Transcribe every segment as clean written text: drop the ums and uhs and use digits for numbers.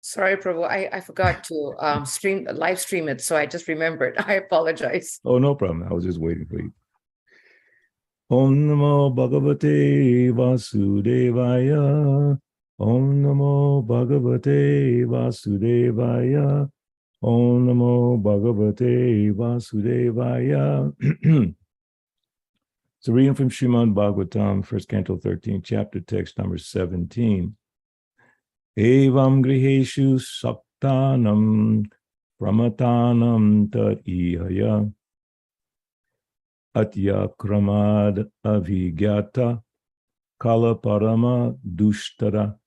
Sorry, Prabhu, I forgot to live stream it, so I just remembered. I apologize. Oh, no problem. I was just waiting for you. Om Namo Bhagavate Vasudevaya. Om Namo Bhagavate Vasudevaya. Om Namo Bhagavate Vasudevaya. It's a reading from Srimad Bhagavatam, first canto 13, chapter text number 17. Evam griheshu saktanam pramatanam tat ihaya atya kramad avigyata kala parama dushtara.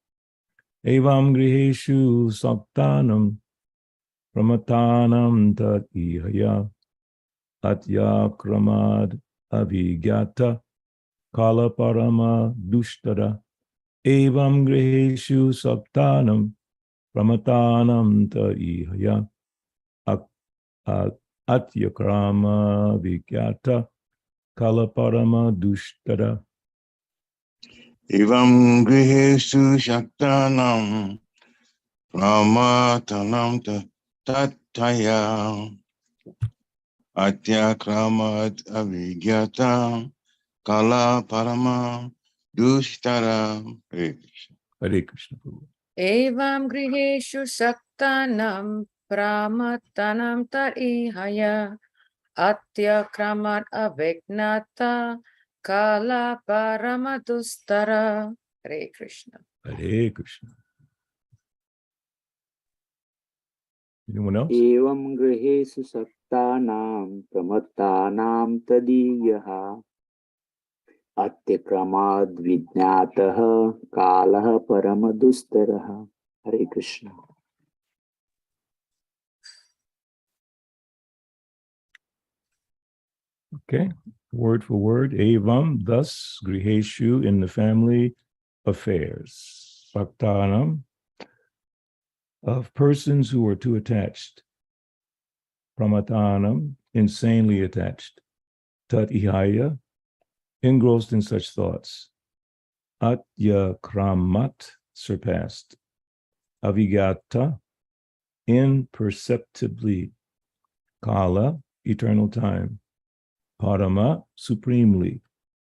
Evam griheshu saktanam pramatanam tat ihaya atya kramad avigyata kala parama dushtara. Evam griheshu saptanam pramatanam ta ihaya atyakrama vikyata kalaparama dushtara. Evam griheshu shaktanam pramatanam tataya atyakramat avigyata kala parama dushtara. Hare Krishna. Evam griheshu saktanam pramatanam tarihaya atyakramat avignata kala paramadustara. Hare Krishna. Hare Krishna. Anyone else? Evam grihesu saktanam pramattanam tadiyaha atyakramad vijnataha kalaha paramadustaraha. Hare Krishna. Okay, word for word. Evam, thus, griheshu, in the family affairs. Saktanam, of persons who are too attached. Pramatanam, insanely attached. Tat ihaya, engrossed in such thoughts. Atya kramat, surpassed. Avigata, imperceptibly. Kala, eternal time. Parama, supremely.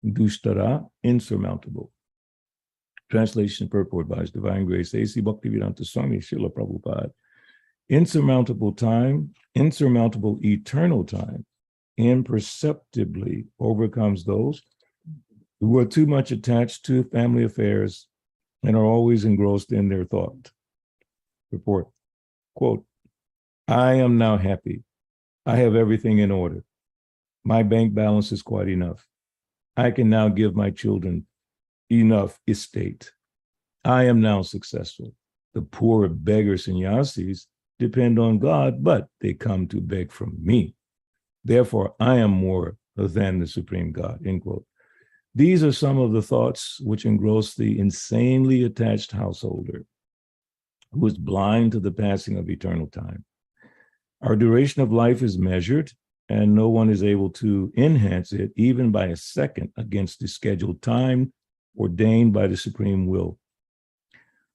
Dushtara, insurmountable. Translation purport by His Divine Grace A.C. Bhaktivedanta Swami Srila Prabhupada. Insurmountable time, insurmountable eternal time, imperceptibly overcomes those who are too much attached to family affairs and are always engrossed in their thought. Report, quote, I am now happy. I have everything in order. My bank balance is quite enough. I can now give my children enough estate. I am now successful. The poor beggars sannyasis depend on God, but they come to beg from me. Therefore, I am more than the supreme God, end quote. These are some of the thoughts which engross the insanely attached householder who is blind to the passing of eternal time. Our duration of life is measured, and no one is able to enhance it even by a second against the scheduled time ordained by the supreme will.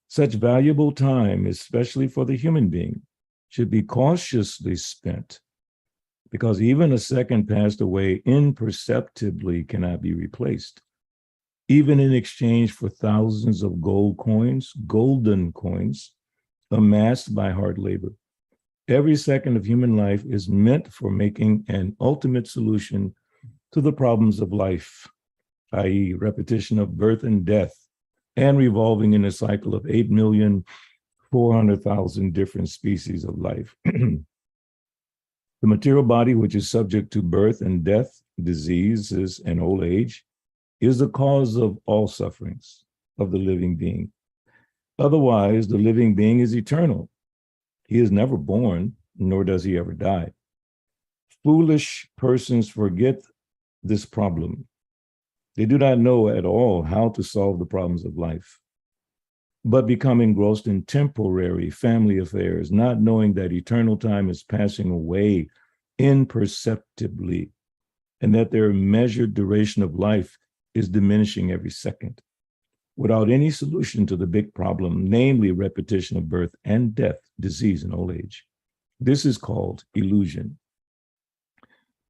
Such valuable time, especially for the human being, should be cautiously spent, because even a second passed away imperceptibly cannot be replaced. Even in exchange for thousands of gold coins, golden coins, amassed by hard labor. Every second of human life is meant for making an ultimate solution to the problems of life, i.e., repetition of birth and death, and revolving in a cycle of 8,400,000 different species of life. The material body, which is subject to birth and death, diseases, and old age, is the cause of all sufferings of the living being. Otherwise, the living being is eternal. He is never born, nor does he ever die. Foolish persons forget this problem. They do not know at all how to solve the problems of life, but become engrossed in temporary family affairs, not knowing that eternal time is passing away imperceptibly, and that their measured duration of life is diminishing every second. without any solution to the big problem, namely repetition of birth and death, disease, and old age. This is called illusion.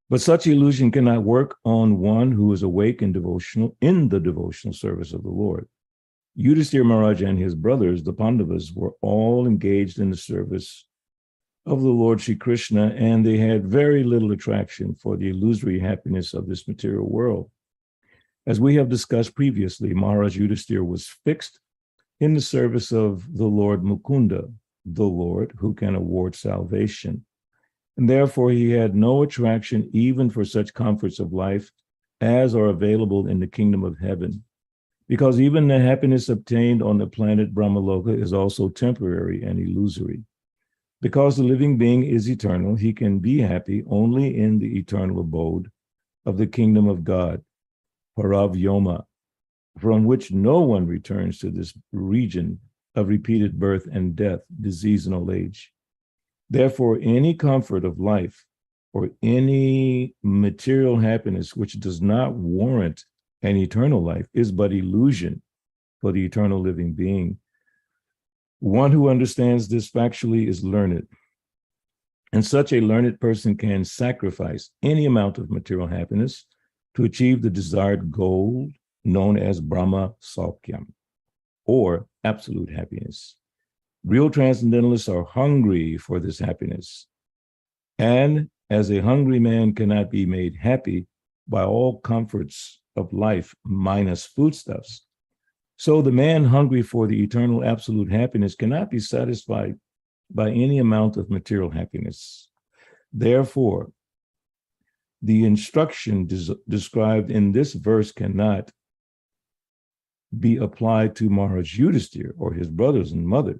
But such illusion cannot work on one who is awake and devotional in the devotional service of the Lord. Yudhisthira Maharaj and his brothers, the Pandavas, were all engaged in the service of the Lord Shri Krishna, and they had very little attraction for the illusory happiness of this material world. As we have discussed previously, Maharaj Yudhisthira was fixed in the service of the Lord Mukunda, the Lord who can award salvation. And therefore he had no attraction even for such comforts of life as are available in the kingdom of heaven, because even the happiness obtained on the planet Brahmaloka is also temporary and illusory. Because the living being is eternal, he can be happy only in the eternal abode of the kingdom of God, Paravyoma, from which no one returns to this region of repeated birth and death, disease and old age. Therefore, any comfort of life or any material happiness which does not warrant an eternal life is but illusion for the eternal living being. One who understands this factually is learned. And such a learned person can sacrifice any amount of material happiness to achieve the desired goal known as Brahma Saukyam, or absolute happiness. Real transcendentalists are hungry for this happiness. And as a hungry man cannot be made happy by all comforts of life minus foodstuffs, so the man hungry for the eternal absolute happiness cannot be satisfied by any amount of material happiness. Therefore, the instruction described in this verse cannot be applied to Maharaj Yudhisthira or his brothers and mother.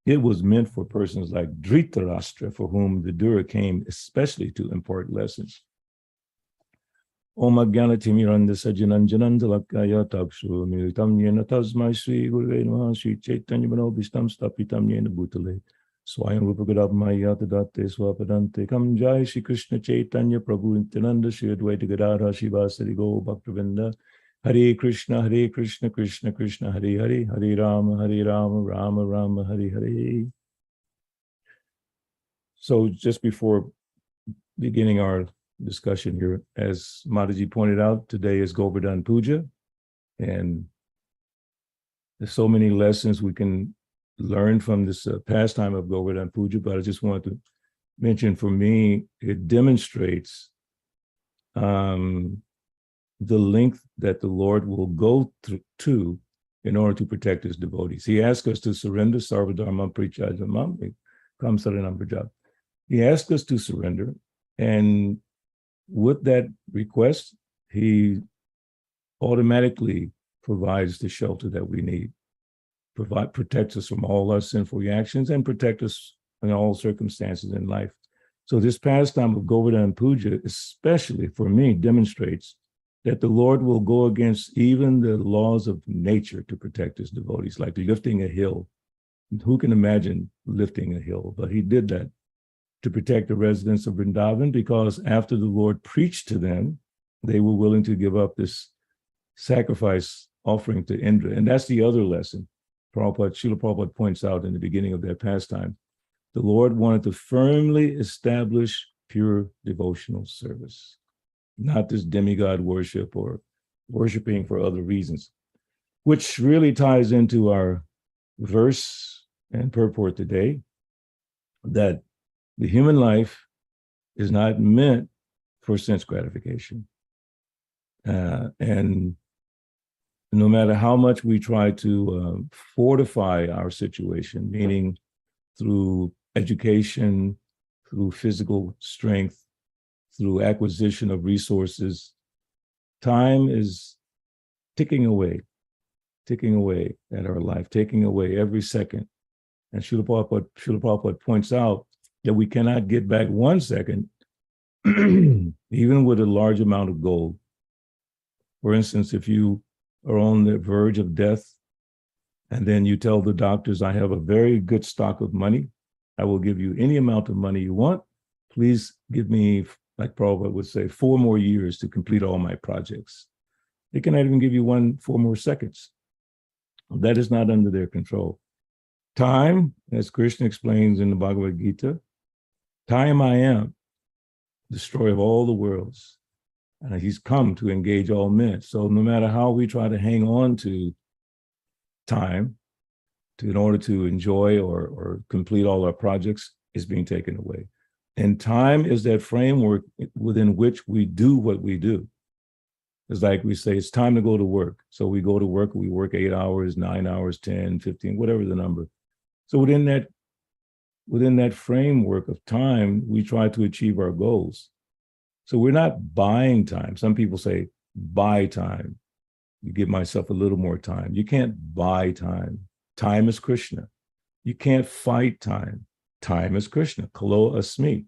It was meant for persons like Dhritarashtra, for whom the Vidura came especially to impart lessons. Om Ajnana-timiranda Sajjananjanandalakaya Takshu Militam Yena Tasmai Sri Gurve Namaha Sri Chaitanya Manobhishtam Stapitam Yena Bhutale Swayam Rupa Gadabhmaya Tadate Swapadante Kam Jai Shri Krishna Chaitanya Prabhu Nityananda Shri Advaita Gadadhara Shivasari Go Bhaktavinda Hare Krishna Krishna Krishna Hare Hare Hare Rama Rama Rama Hare Hare. So just before beginning our discussion here, as Mataji pointed out, today is Govardhan Puja, and there's so many lessons we can learn from this pastime of Govardhan Puja, but I just wanted to mention, for me, it demonstrates the length that the Lord will go to in order to protect his devotees. He asks us to surrender Sarvadharma Prichajamam, Kam Saranam Prajap. He asks us to surrender, and with that request, he automatically provides the shelter that we need, protects us from all our sinful reactions, and protect us in all circumstances in life. So this pastime of Govardhan Puja, especially for me, demonstrates that the Lord will go against even the laws of nature to protect his devotees, like lifting a hill. Who can imagine lifting a hill? But he did that to protect the residents of Vrindavan, because after the Lord preached to them, they were willing to give up this sacrifice offering to Indra. And that's the other lesson Srila Prabhupada points out in the beginning of that pastime. The Lord wanted to firmly establish pure devotional service, not this demigod worship or worshiping for other reasons, which really ties into our verse and purport today, that the human life is not meant for sense gratification. And no matter how much we try to fortify our situation, meaning through education, through physical strength, through acquisition of resources, time is ticking away at our life, taking away every second. And Srila Prabhupada points out that we cannot get back 1 second, even with a large amount of gold. For instance, if you are on the verge of death, and then you tell the doctors, I have a very good stock of money, I will give you any amount of money you want. Please give me, like Prabhupada would say, 4 more years to complete all my projects. They cannot even give you 4 more seconds. That is not under their control. Time, as Krishna explains in the Bhagavad Gita, time I am, destroyer of all the worlds. And he's come to engage all men. So no matter how we try to hang on to time in order to enjoy or complete all our projects, is being taken away. And time is that framework within which we do what we do. It's like we say, it's time to go to work. So we go to work, we work 8 hours, 9 hours, 10, 15, whatever the number. So within that framework of time, we try to achieve our goals. So we're not buying time. Some people say, buy time. You give myself a little more time. You can't buy time. Time is Krishna. You can't fight time. Time is Krishna. Kalo asmi.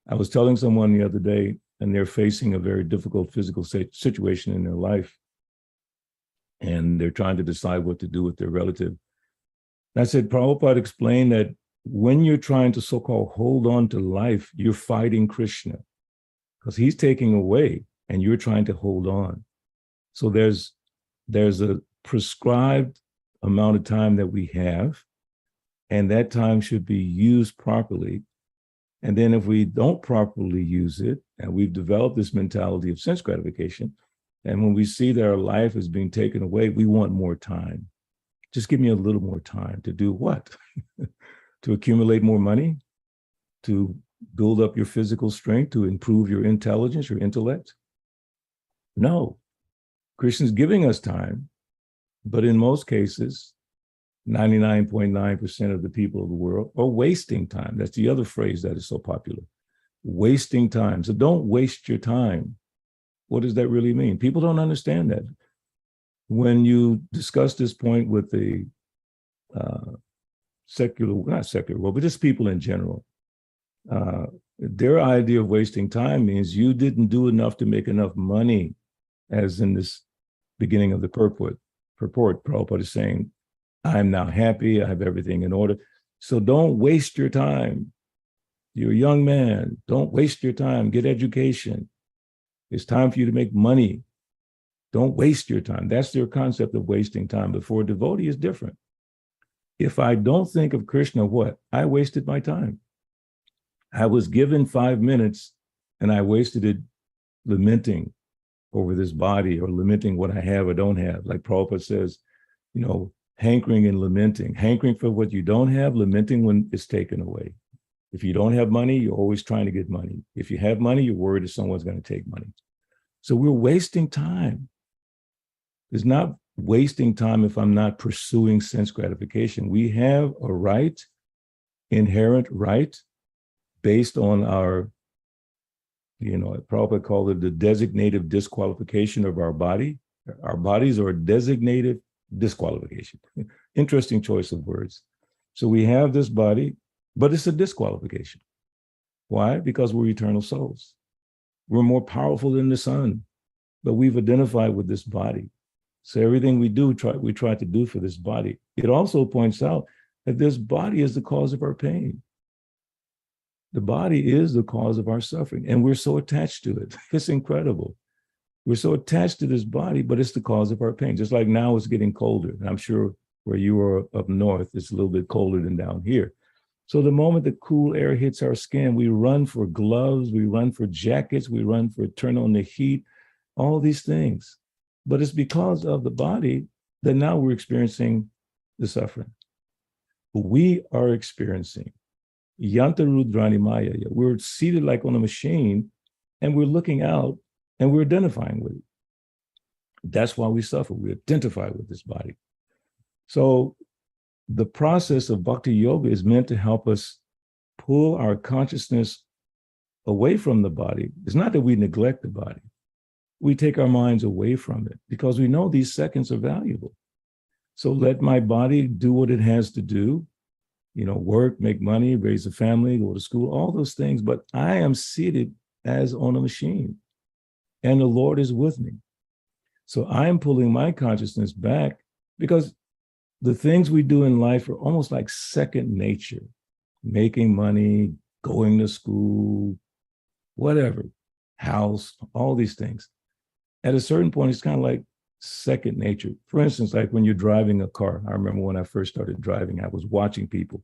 I was telling someone the other day, and they're facing a very difficult physical situation in their life. And they're trying to decide what to do with their relative. And I said, Prabhupada explained that when you're trying to so-called hold on to life, you're fighting Krishna, because he's taking away and you're trying to hold on. So there's a prescribed amount of time that we have, and that time should be used properly. And then if we don't properly use it, and we've developed this mentality of sense gratification, and when we see that our life is being taken away, we want more time. Just give me a little more time to do what? To accumulate more money, to build up your physical strength, to improve your intelligence, your intellect? No. Krishna's giving us time, but in most cases, 99.9% of the people of the world are wasting time. That's the other phrase that is so popular. Wasting time. So don't waste your time. What does that really mean? People don't understand that. When you discuss this point with the not secular world, but just people in general, their idea of wasting time means you didn't do enough to make enough money, as in this beginning of the purport, Prabhupada is saying, I'm now happy, I have everything in order. So don't waste your time. You're a young man, don't waste your time, get education. It's time for you to make money. Don't waste your time. That's their concept of wasting time. But for a devotee, it's different. If I don't think of Krishna, what? I wasted my time. I was given 5 minutes and I wasted it lamenting over this body or lamenting what I have or don't have. Like Prabhupada says, hankering and lamenting. Hankering for what you don't have, lamenting when it's taken away. If you don't have money, you're always trying to get money. If you have money, you're worried that someone's going to take money. So we're wasting time. It's not wasting time if I'm not pursuing sense gratification. We have a right, inherent right, based on our, Prabhupada called it the designative disqualification of our body. Our bodies are a designated disqualification. Interesting choice of words. So we have this body, but it's a disqualification. Why? Because we're eternal souls. We're more powerful than the sun, but we've identified with this body. So everything we do, we try to do for this body. It also points out that this body is the cause of our pain. The body is the cause of our suffering, and we're so attached to it. It's incredible. We're so attached to this body, but it's the cause of our pain. Just like now it's getting colder. And I'm sure where you are up north, it's a little bit colder than down here. So the moment the cool air hits our skin, we run for gloves, we run for jackets, we run for turn on the heat, all these things. But it's because of the body that now we're experiencing the suffering. We are experiencing Yanta Rudrani Maya. We're seated like on a machine and we're looking out and we're identifying with it. That's why we suffer. We identify with this body. So the process of bhakti yoga is meant to help us pull our consciousness away from the body. It's not that we neglect the body. We take our minds away from it because we know these seconds are valuable. So let my body do what it has to do, work, make money, raise a family, go to school, all those things. But I am seated as on a machine and the Lord is with me. So I am pulling my consciousness back because the things we do in life are almost like second nature, making money, going to school, whatever, house, all these things. At a certain point, it's kind of like second nature. For instance, like when you're driving a car, I remember when I first started driving, I was watching people.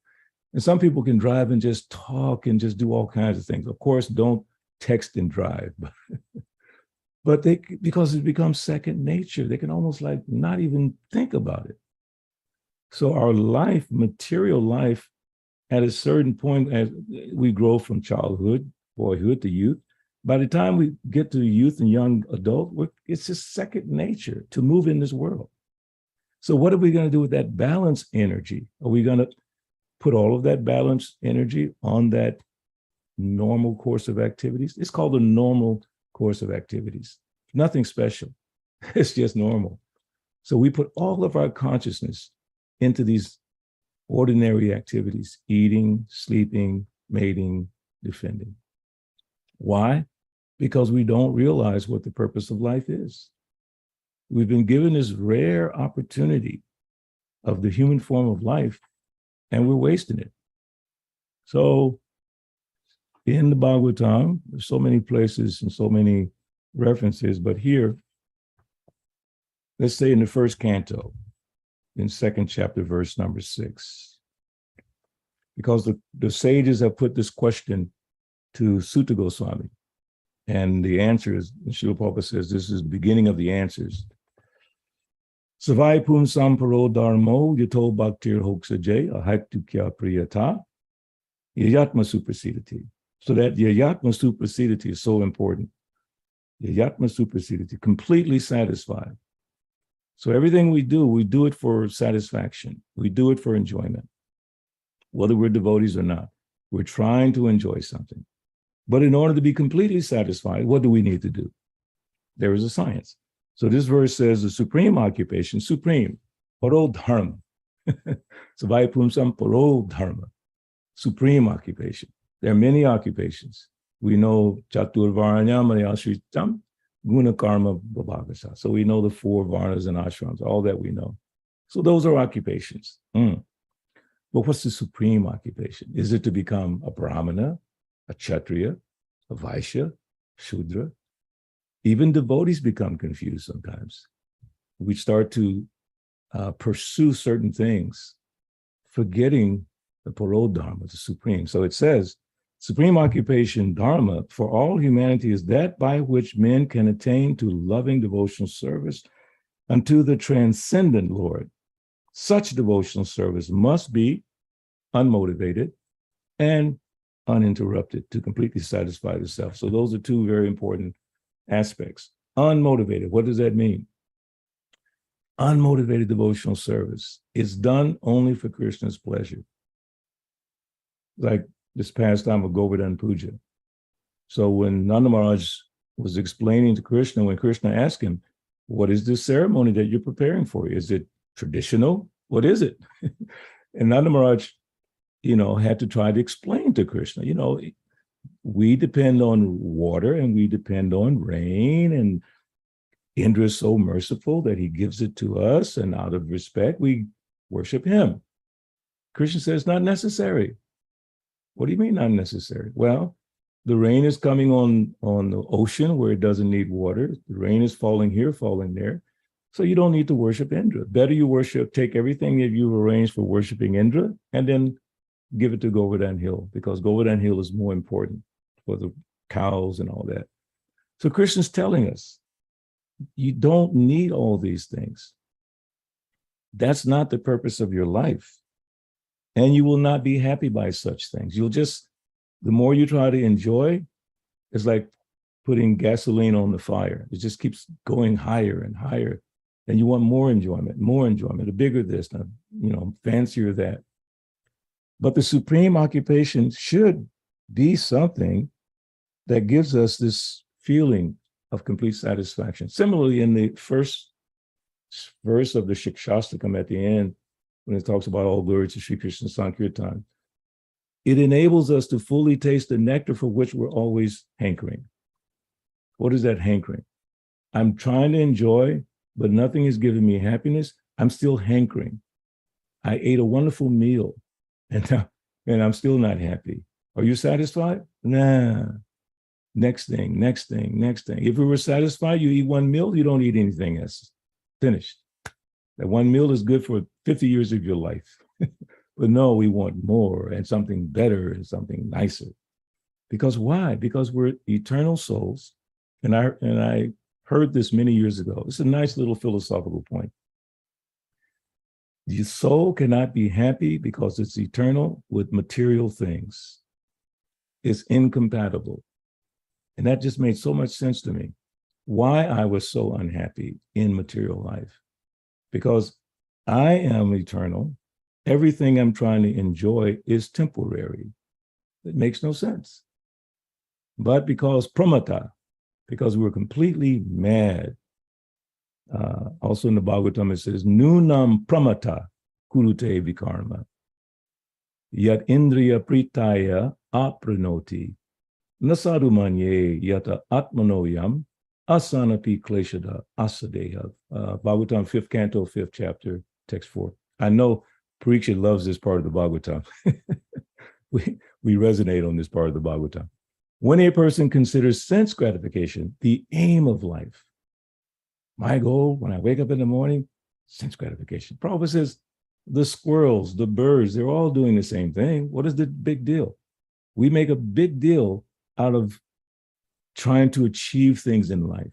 And some people can drive and just talk and just do all kinds of things. Of course, don't text and drive, but they, because it becomes second nature, they can almost like not even think about it. So our life, material life, at a certain point, as we grow from childhood, boyhood to youth, by the time we get to youth and young adult, it's just second nature to move in this world. So what are we going to do with that balance energy? Are we going to put all of that balance energy on that normal course of activities? It's called a normal course of activities. Nothing special. It's just normal. So we put all of our consciousness into these ordinary activities: eating, sleeping, mating, defending. Why? Because we don't realize what the purpose of life is. We've been given this rare opportunity of the human form of life, and we're wasting it. So in the Bhagavatam, there's so many places and so many references, but here, let's say in the first canto, in second chapter, verse number 6, because the sages have put this question to Sutta Goswami, and the answer is, Srila Prabhupada says, this is the beginning of the answers. Savai pum samparo dharmo yato bhaktir hoksaje ahaktu kya priyata yayatma suprasidati. So that yayatma suprasidati is so important. Yayatma suprasidati, completely satisfied. So everything we do it for satisfaction. We do it for enjoyment. Whether we're devotees or not, we're trying to enjoy something. But in order to be completely satisfied, what do we need to do? There is a science. So this verse says the supreme occupation, supreme, paro dharma. Savai pumsam paro dharma, supreme occupation. There are many occupations. We know chatur varanyam asritam guna karma babhagasa. So we know the 4 varnas and ashrams, all that we know. So those are occupations. But what's the supreme occupation? Is it to become a brahmana, a kshatriya, a vaishya, shudra? Even devotees become confused sometimes. We start to pursue certain things, forgetting the paro dharma, the supreme. So it says, supreme occupation, dharma, for all humanity is that by which men can attain to loving devotional service unto the transcendent Lord. Such devotional service must be unmotivated and uninterrupted to completely satisfy the self. So those are 2 very important aspects. Unmotivated, what does that mean? Unmotivated devotional service is done only for Krishna's pleasure. Like this past time of Govardhan Puja. So when Nanda Maharaj was explaining to Krishna, when Krishna asked him, what is this ceremony that you're preparing for? Is it traditional? What is it? And Nanda Maharaj, had to try to explain to Krishna, we depend on water and we depend on rain, and Indra is so merciful that he gives it to us, and out of respect, we worship him. Krishna says, not necessary. What do you mean not necessary? Well, the rain is coming on the ocean where it doesn't need water. The rain is falling here, falling there. So you don't need to worship Indra. Better you take everything that you've arranged for worshiping Indra and then give it to Govardhan Hill, because Govardhan Hill is more important for the cows and all that. So Krishna's telling us, you don't need all these things. That's not the purpose of your life. And you will not be happy by such things. The more you try to enjoy, it's like putting gasoline on the fire. It just keeps going higher and higher. And you want more enjoyment, a bigger this, fancier that. But the supreme occupation should be something that gives us this feeling of complete satisfaction. Similarly, in the first verse of the Shikshastakam at the end, when it talks about all glory to Sri Krishna Sankirtan, it enables us to fully taste the nectar for which we're always hankering. What is that hankering? I'm trying to enjoy, but nothing is giving me happiness. I'm still hankering. I ate a wonderful meal, and I'm still not happy. Are you satisfied? Nah. Next thing. If we were satisfied, you eat one meal, you don't eat anything else. finished. That one meal is good for 50 years of your life. But no, we want more and something better and something nicer. Because why? Because we're eternal souls. And I heard this many years ago. It's a nice little philosophical point. The soul cannot be happy because it's eternal with material things. It's incompatible. And that just made so much sense to me. Why I was so unhappy in material life. Because I am eternal. Everything I'm trying to enjoy is temporary. It makes no sense. But because pramata, because we're completely mad. Also in the Bhagavatam, it says, Nunam pramata kurute vikarma. Yat indriya pritaya apranoti. Nasadu manye yata atmanoyam asanapi kleshada asadeha. Bhagavatam, 5th canto, 5th chapter, text 4. I know Parikshit loves this part of the Bhagavatam. we resonate on this part of the Bhagavatam. When a person considers sense gratification the aim of life, my goal when I wake up in the morning, sense gratification. Prabhupada says, the squirrels, the birds, they're all doing the same thing. What is the big deal? We make a big deal out of trying to achieve things in life.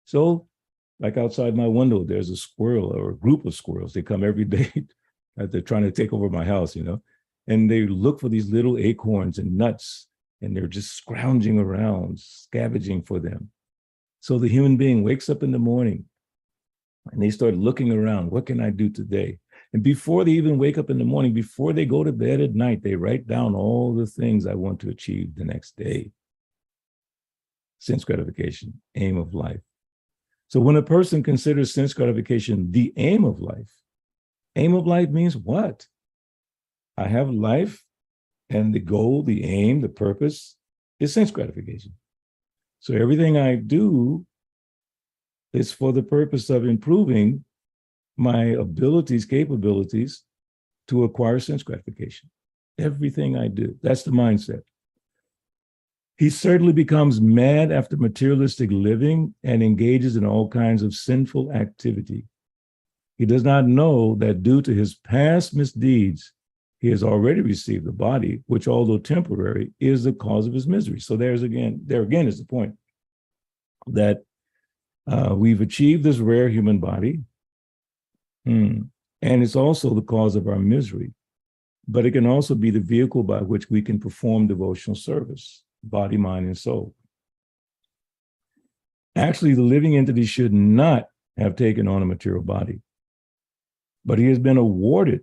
So, like outside my window, there's a squirrel or a group of squirrels. They come every day. They're trying to take over my house, and they look for these little acorns and nuts, and they're just scrounging around, scavenging for them. So the human being wakes up in the morning and they start looking around. What can I do today? And before they even wake up in the morning, before they go to bed at night, they write down all the things I want to achieve the next day. Sense gratification, aim of life. So when a person considers sense gratification the aim of life means what? I have life, and the goal, the aim, the purpose is sense gratification. So everything I do is for the purpose of improving my abilities, capabilities to acquire sense gratification. Everything I do, that's the mindset. He certainly becomes mad after materialistic living and engages in all kinds of sinful activity. He does not know that due to his past misdeeds, he has already received the body, which, although temporary, is the cause of his misery. So there again is the point that we've achieved this rare human body, and it's also the cause of our misery. But it can also be the vehicle by which we can perform devotional service, body, mind, and soul. Actually, the living entity should not have taken on a material body, but he has been awarded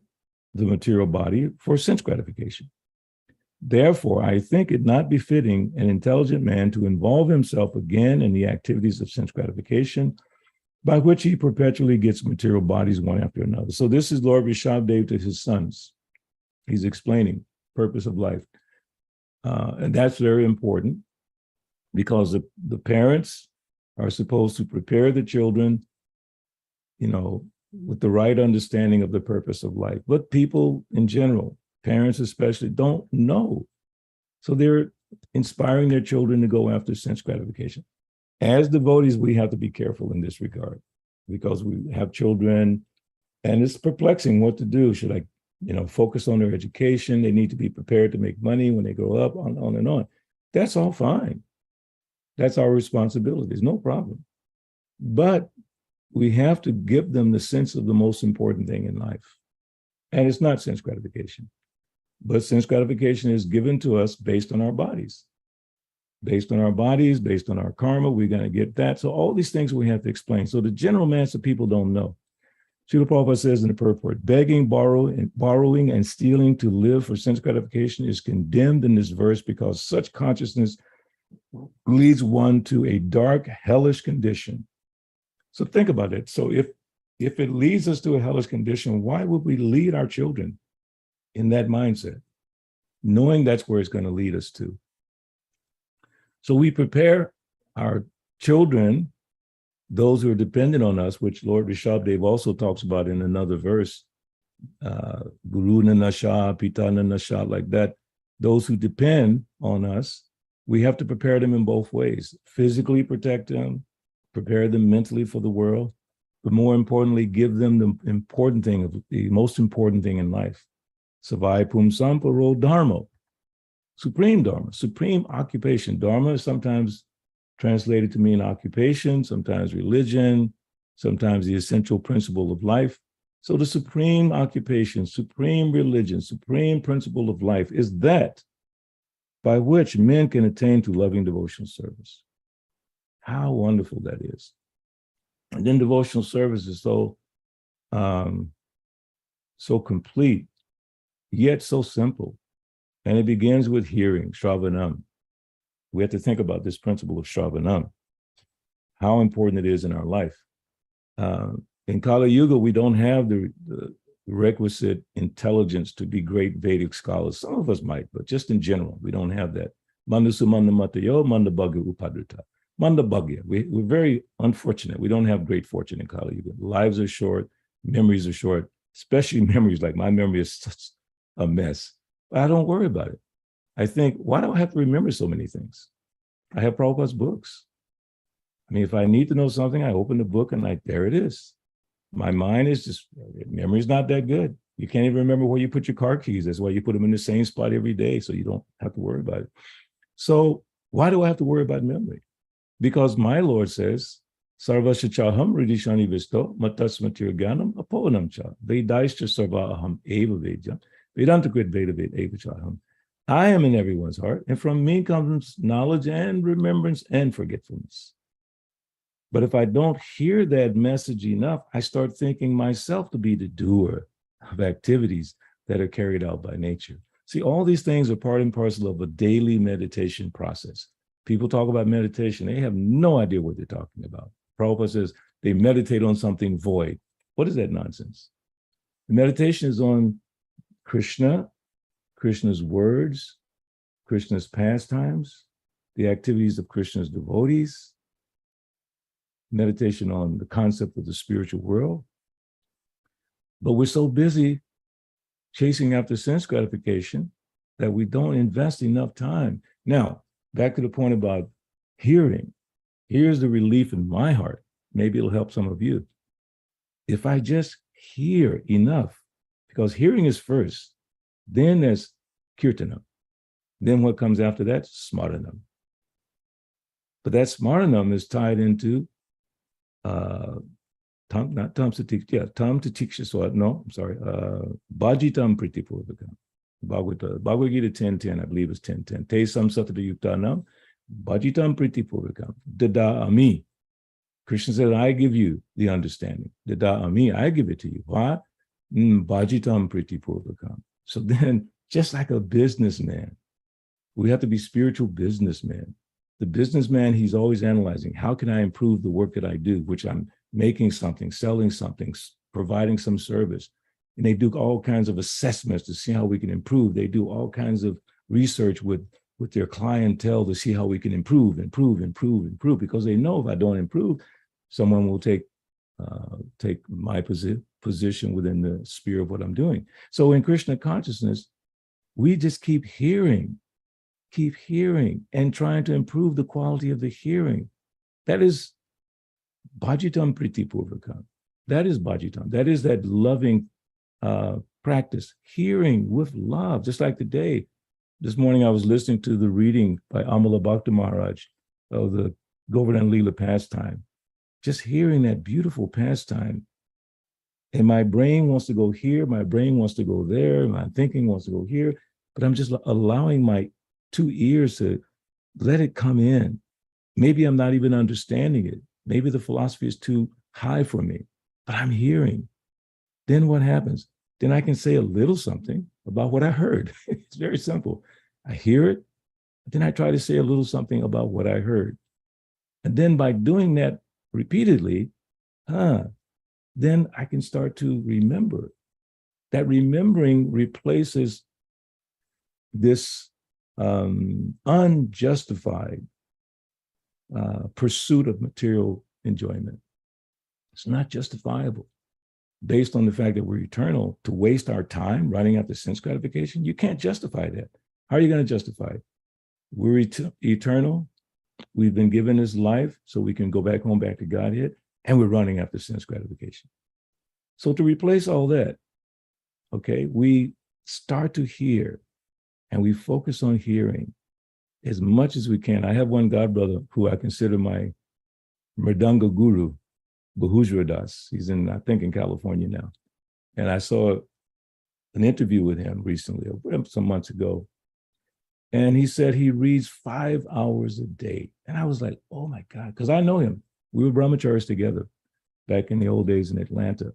the material body for sense gratification. Therefore, I think it not befitting an intelligent man to involve himself again in the activities of sense gratification, by which he perpetually gets material bodies one after another. So this is Lord Rishabhdev to his sons. He's explaining purpose of life. And that's very important because the parents are supposed to prepare the children, with the right understanding of the purpose of life. But people in general, parents especially, don't know. So they're inspiring their children to go after sense gratification. As devotees, we have to be careful in this regard because we have children and it's perplexing what to do. Should I, focus on their education? They need to be prepared to make money when they grow up, on and on. That's all fine. That's our responsibilities, no problem. But we have to give them the sense of the most important thing in life. And it's not sense gratification, but sense gratification is given to us based on our bodies. Based on our bodies, based on our karma, we're going to get that. So all these things we have to explain. So the general mass of people don't know. Srila Prabhupada says in the purport, begging, borrowing, and stealing to live for sense gratification is condemned in this verse because such consciousness leads one to a dark, hellish condition. So think about it. So if it leads us to a hellish condition, why would we lead our children in that mindset, knowing that's where it's going to lead us to? So we prepare our children, those who are dependent on us, which Lord Rishabhdev also talks about in another verse, Guru Nanasha, Pitana Nasha, like that, those who depend on us, we have to prepare them in both ways, physically protect them, prepare them mentally for the world, but more importantly, give them the most important thing in life. Savai Pumsam Paro Dharma, supreme Dharma, supreme occupation. Dharma is sometimes translated to mean occupation, sometimes religion, sometimes the essential principle of life. So the supreme occupation, supreme religion, supreme principle of life is that by which men can attain to loving devotional service. How wonderful that is. And then devotional service is so complete, yet so simple. And it begins with hearing, Shravanam. We have to think about this principle of Shravanam, how important it is in our life. In Kali Yuga, we don't have the requisite intelligence to be great Vedic scholars. Some of us might, but just in general, we don't have that. Manda sumanda matayo, manda bhagya upadrita. Manda bhagya. We're very unfortunate. We don't have great fortune in Kali Yuga. Lives are short, memories are short, especially memories like my memory is such a mess. But I don't worry about it. I think, why do I have to remember so many things? I have Prabhupada's books. I mean, if I need to know something, I open the book and there it is. My mind is just, memory's not that good. You can't even remember where you put your car keys. That's why you put them in the same spot every day, so you don't have to worry about it. So why do I have to worry about memory? Because my Lord says, Sarvasya chaham ridishani visto matasmatir gyanam aponam cha vedaischa sarva aham eva vedya vedantakrit veda ved eva chaham. I am in everyone's heart, and from me comes knowledge and remembrance and forgetfulness. But if I don't hear that message enough, I start thinking myself to be the doer of activities that are carried out by nature. See, all these things are part and parcel of a daily meditation process. People talk about meditation. They have no idea what they're talking about. Prabhupada says they meditate on something void. What is that nonsense? The meditation is on Krishna, Krishna's words, Krishna's pastimes, the activities of Krishna's devotees, meditation on the concept of the spiritual world. But we're so busy chasing after sense gratification that we don't invest enough time. Now, back to the point about hearing. Here's the relief in my heart. Maybe it'll help some of you. If I just hear enough, because hearing is first, then there's kirtanam. Then what comes after that? Smaranam. But that smaranam is tied into tam tatiksha swat. No, I'm sorry. Bhajitam pritipurvakam. Bhagavad Gita 10:10, I believe is 10:10. Te samsatata yuktanam bhajitam pritipurvakam. Dada ami. Krishna said, I give you the understanding. Dada ami, I give it to you. Why? Bhajitam pritipurvakam. So then, just like a businessman, we have to be spiritual businessmen. The businessman, he's always analyzing, how can I improve the work that I do, which I'm making something, selling something, providing some service. And they do all kinds of assessments to see how we can improve. They do all kinds of research with their clientele to see how we can improve, because they know if I don't improve, someone will take my position within the sphere of what I'm doing. So in Krishna consciousness, we just keep hearing and trying to improve the quality of the hearing. That is bhajitam pritipurvakam. That is bhajitam. That is that loving practice, hearing with love. Just like this morning I was listening to the reading by Amala Bhakta Maharaj of the Govardhan Leela pastime. Just hearing that beautiful pastime. And my brain wants to go here, my brain wants to go there, my thinking wants to go here, but I'm just allowing my 2 ears to let it come in. Maybe I'm not even understanding it. Maybe the philosophy is too high for me, but I'm hearing. Then what happens? Then I can say a little something about what I heard. It's very simple. I hear it, then I try to say a little something about what I heard. And then by doing that repeatedly, then I can start to remember. That remembering replaces this unjustified pursuit of material enjoyment. It's not justifiable. Based on the fact that we're eternal, to waste our time running after sense gratification, you can't justify that. How are you going to justify it? We're eternal. We've been given this life so we can go back home, back to Godhead. and we're running after sense gratification. So to replace all that, okay, we start to hear and we focus on hearing as much as we can. I have one godbrother who I consider my Mridanga guru, Bahujra Das. He's in, I think, in California now. And I saw an interview with him recently, some months ago. And he said he reads 5 hours a day. And I was like, oh my God, because I know him. We were brahmacharis together back in the old days in Atlanta.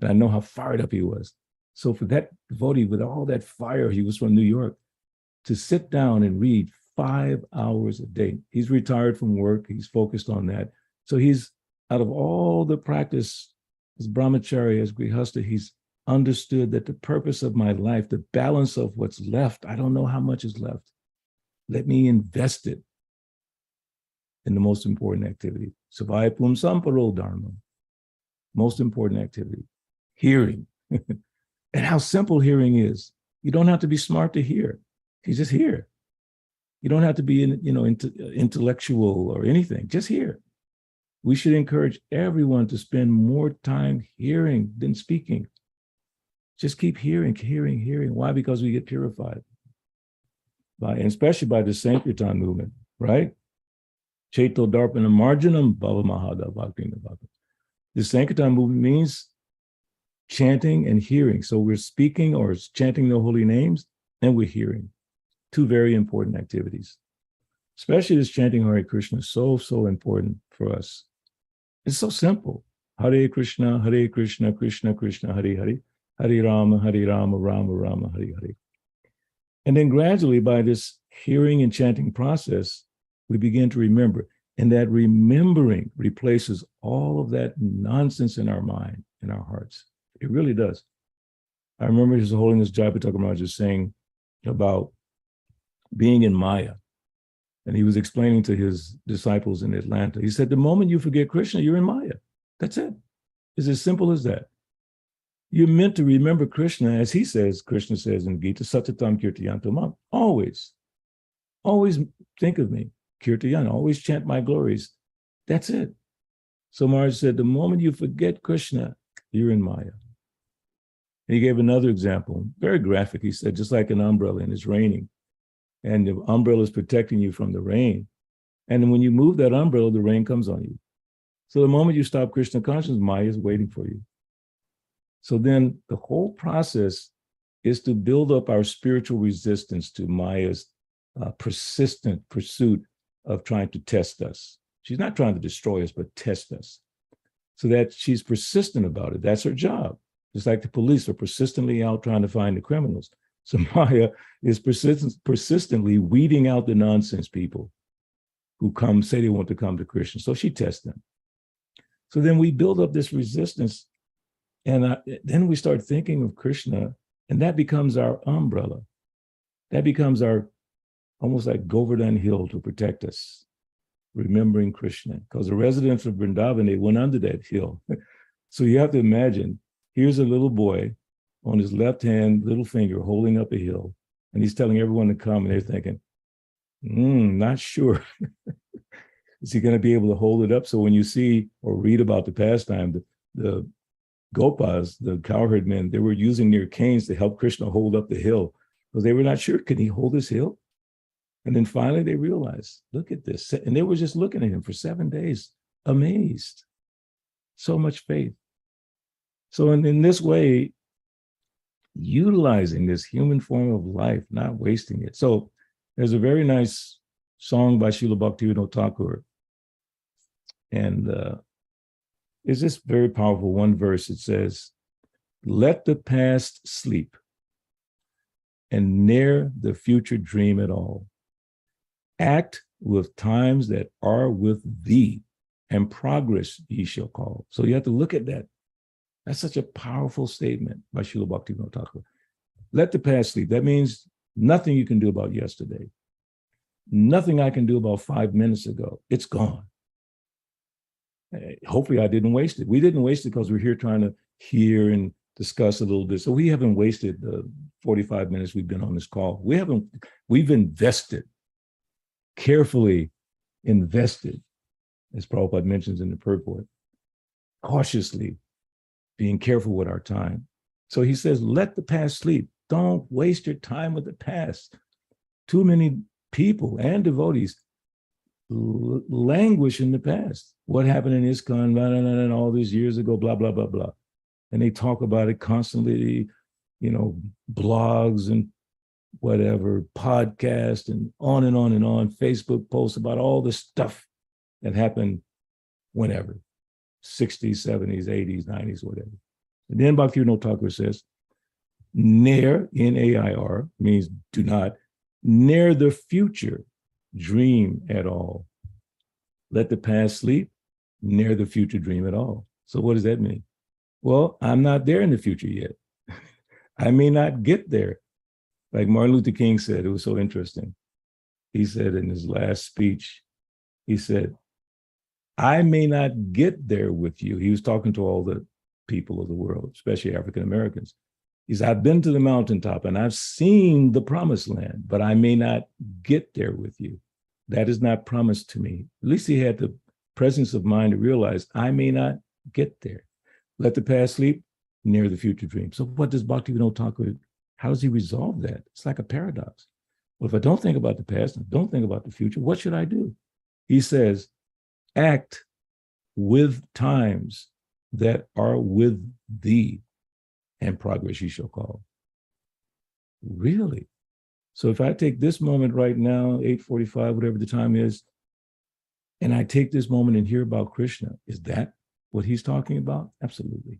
And I know how fired up he was. So for that devotee with all that fire, he was from New York, to sit down and read 5 hours a day. He's retired from work. He's focused on that. So he's, out of all the practice as brahmachari, as grihastha, he's understood that the purpose of my life, the balance of what's left, I don't know how much is left. Let me invest it in the most important activity. Savaya pum samparo dharma, most important activity, hearing. And how simple hearing is. You don't have to be smart to hear. You just hear. You don't have to be, intellectual or anything. Just hear. We should encourage everyone to spend more time hearing than speaking. Just keep hearing. Why? Because we get purified. And especially by the Sankirtan movement, right? Cheto Darpana Marjanam Bhava Mahada Bhakti. The Sankirtan movement means chanting and hearing. So we're speaking or chanting the holy names, and we're hearing. Two very important activities. Especially this chanting Hare Krishna is so important for us. It's so simple. Hare Krishna, Krishna Krishna, Hare Hare, Hare Rama, Rama Rama, Hare Hare. And then gradually, by this hearing and chanting process, we begin to remember. And that remembering replaces all of that nonsense in our mind, in our hearts. It really does. I remember His Holiness Jayapataka Maharaj was saying about being in Maya. And he was explaining to his disciples in Atlanta. He said, the moment you forget Krishna, you're in Maya. That's it. It's as simple as that. You're meant to remember Krishna, as he says, Krishna says in Gita, Satatam Kirtayantamam. Always think of me, Kirtayan, always chant my glories. That's it. So Maharaj said, the moment you forget Krishna, you're in Maya. And he gave another example, very graphic. He said, just like an umbrella and it's raining, and the umbrella is protecting you from the rain. And when you move that umbrella, the rain comes on you. So the moment you stop Krishna consciousness, Maya is waiting for you. So then the whole process is to build up our spiritual resistance to Maya's persistent pursuit of trying to test us. She's not trying to destroy us, but test us. So that she's persistent about it. That's her job. Just like the police are persistently out trying to find the criminals. So Maya is persistently weeding out the nonsense people who say they want to come to Krishna. So she tests them. So then we build up this resistance, and then we start thinking of Krishna, and that becomes our umbrella. That becomes our, almost like Govardhan Hill to protect us, remembering Krishna. Because the residents of Vrindavan, they went under that hill. So you have to imagine, here's a little boy on his left hand, little finger, holding up a hill, and he's telling everyone to come, and they're thinking, not sure. Is he going to be able to hold it up? So when you see or read about the pastime, the Gopas, the cowherd men, they were using their canes to help Krishna hold up the hill because they were not sure, can he hold this hill? And then finally they realized, look at this. And they were just looking at him for 7 days, amazed. So much faith. So in this way, utilizing this human form of life, not wasting it. So there's a very nice song by Srila Bhaktivinoda Thakur. And it's just very powerful. One verse, it says, let the past sleep and ne'er the future dream at all. Act with times that are with thee, and progress ye shall call. So you have to look at that. That's such a powerful statement by Srila Bhaktivinoda Thakur. Let the past sleep. That means nothing you can do about yesterday. Nothing I can do about 5 minutes ago. It's gone. Hopefully I didn't waste it. We didn't waste it because we're here trying to hear and discuss a little bit. So we haven't wasted the 45 minutes we've been on this call. We've invested, carefully invested, as Prabhupada mentions in the purport, cautiously being careful with our time. So he says, let the past sleep. Don't waste your time with the past. Too many people and devotees languish in the past. What happened in ISKCON, blah, blah, blah, blah, all these years ago, blah, blah, blah, blah. And they talk about it constantly, you know, blogs and whatever, podcasts and on and on and on, Facebook posts about all the stuff that happened whenever, 60s, 70s, 80s, 90s, whatever. And then Bhaktivinoda Thakur says, Nair, N-A-I-R, means do not, near the future, dream at all. Let the past sleep, near the future dream at all. So what does that mean? Well, I'm not there in the future yet. I may not get there. Like Martin Luther King said, it was so interesting. He said in his last speech, he said, I may not get there with you. He was talking to all the people of the world, especially African Americans. He said, I've been to the mountaintop and I've seen the promised land, but I may not get there with you. That is not promised to me. At least he had the presence of mind to realize I may not get there. Let the past sleep, near the future dream. So what does Bhaktivinoda Thakur, how does he resolve that? It's like a paradox. Well, if I don't think about the past and don't think about the future, what should I do? He says, act with times that are with thee, and progress ye shall call. Really? So if I take this moment right now, 8:45, whatever the time is, and I take this moment and hear about Krishna, is that what he's talking about? Absolutely.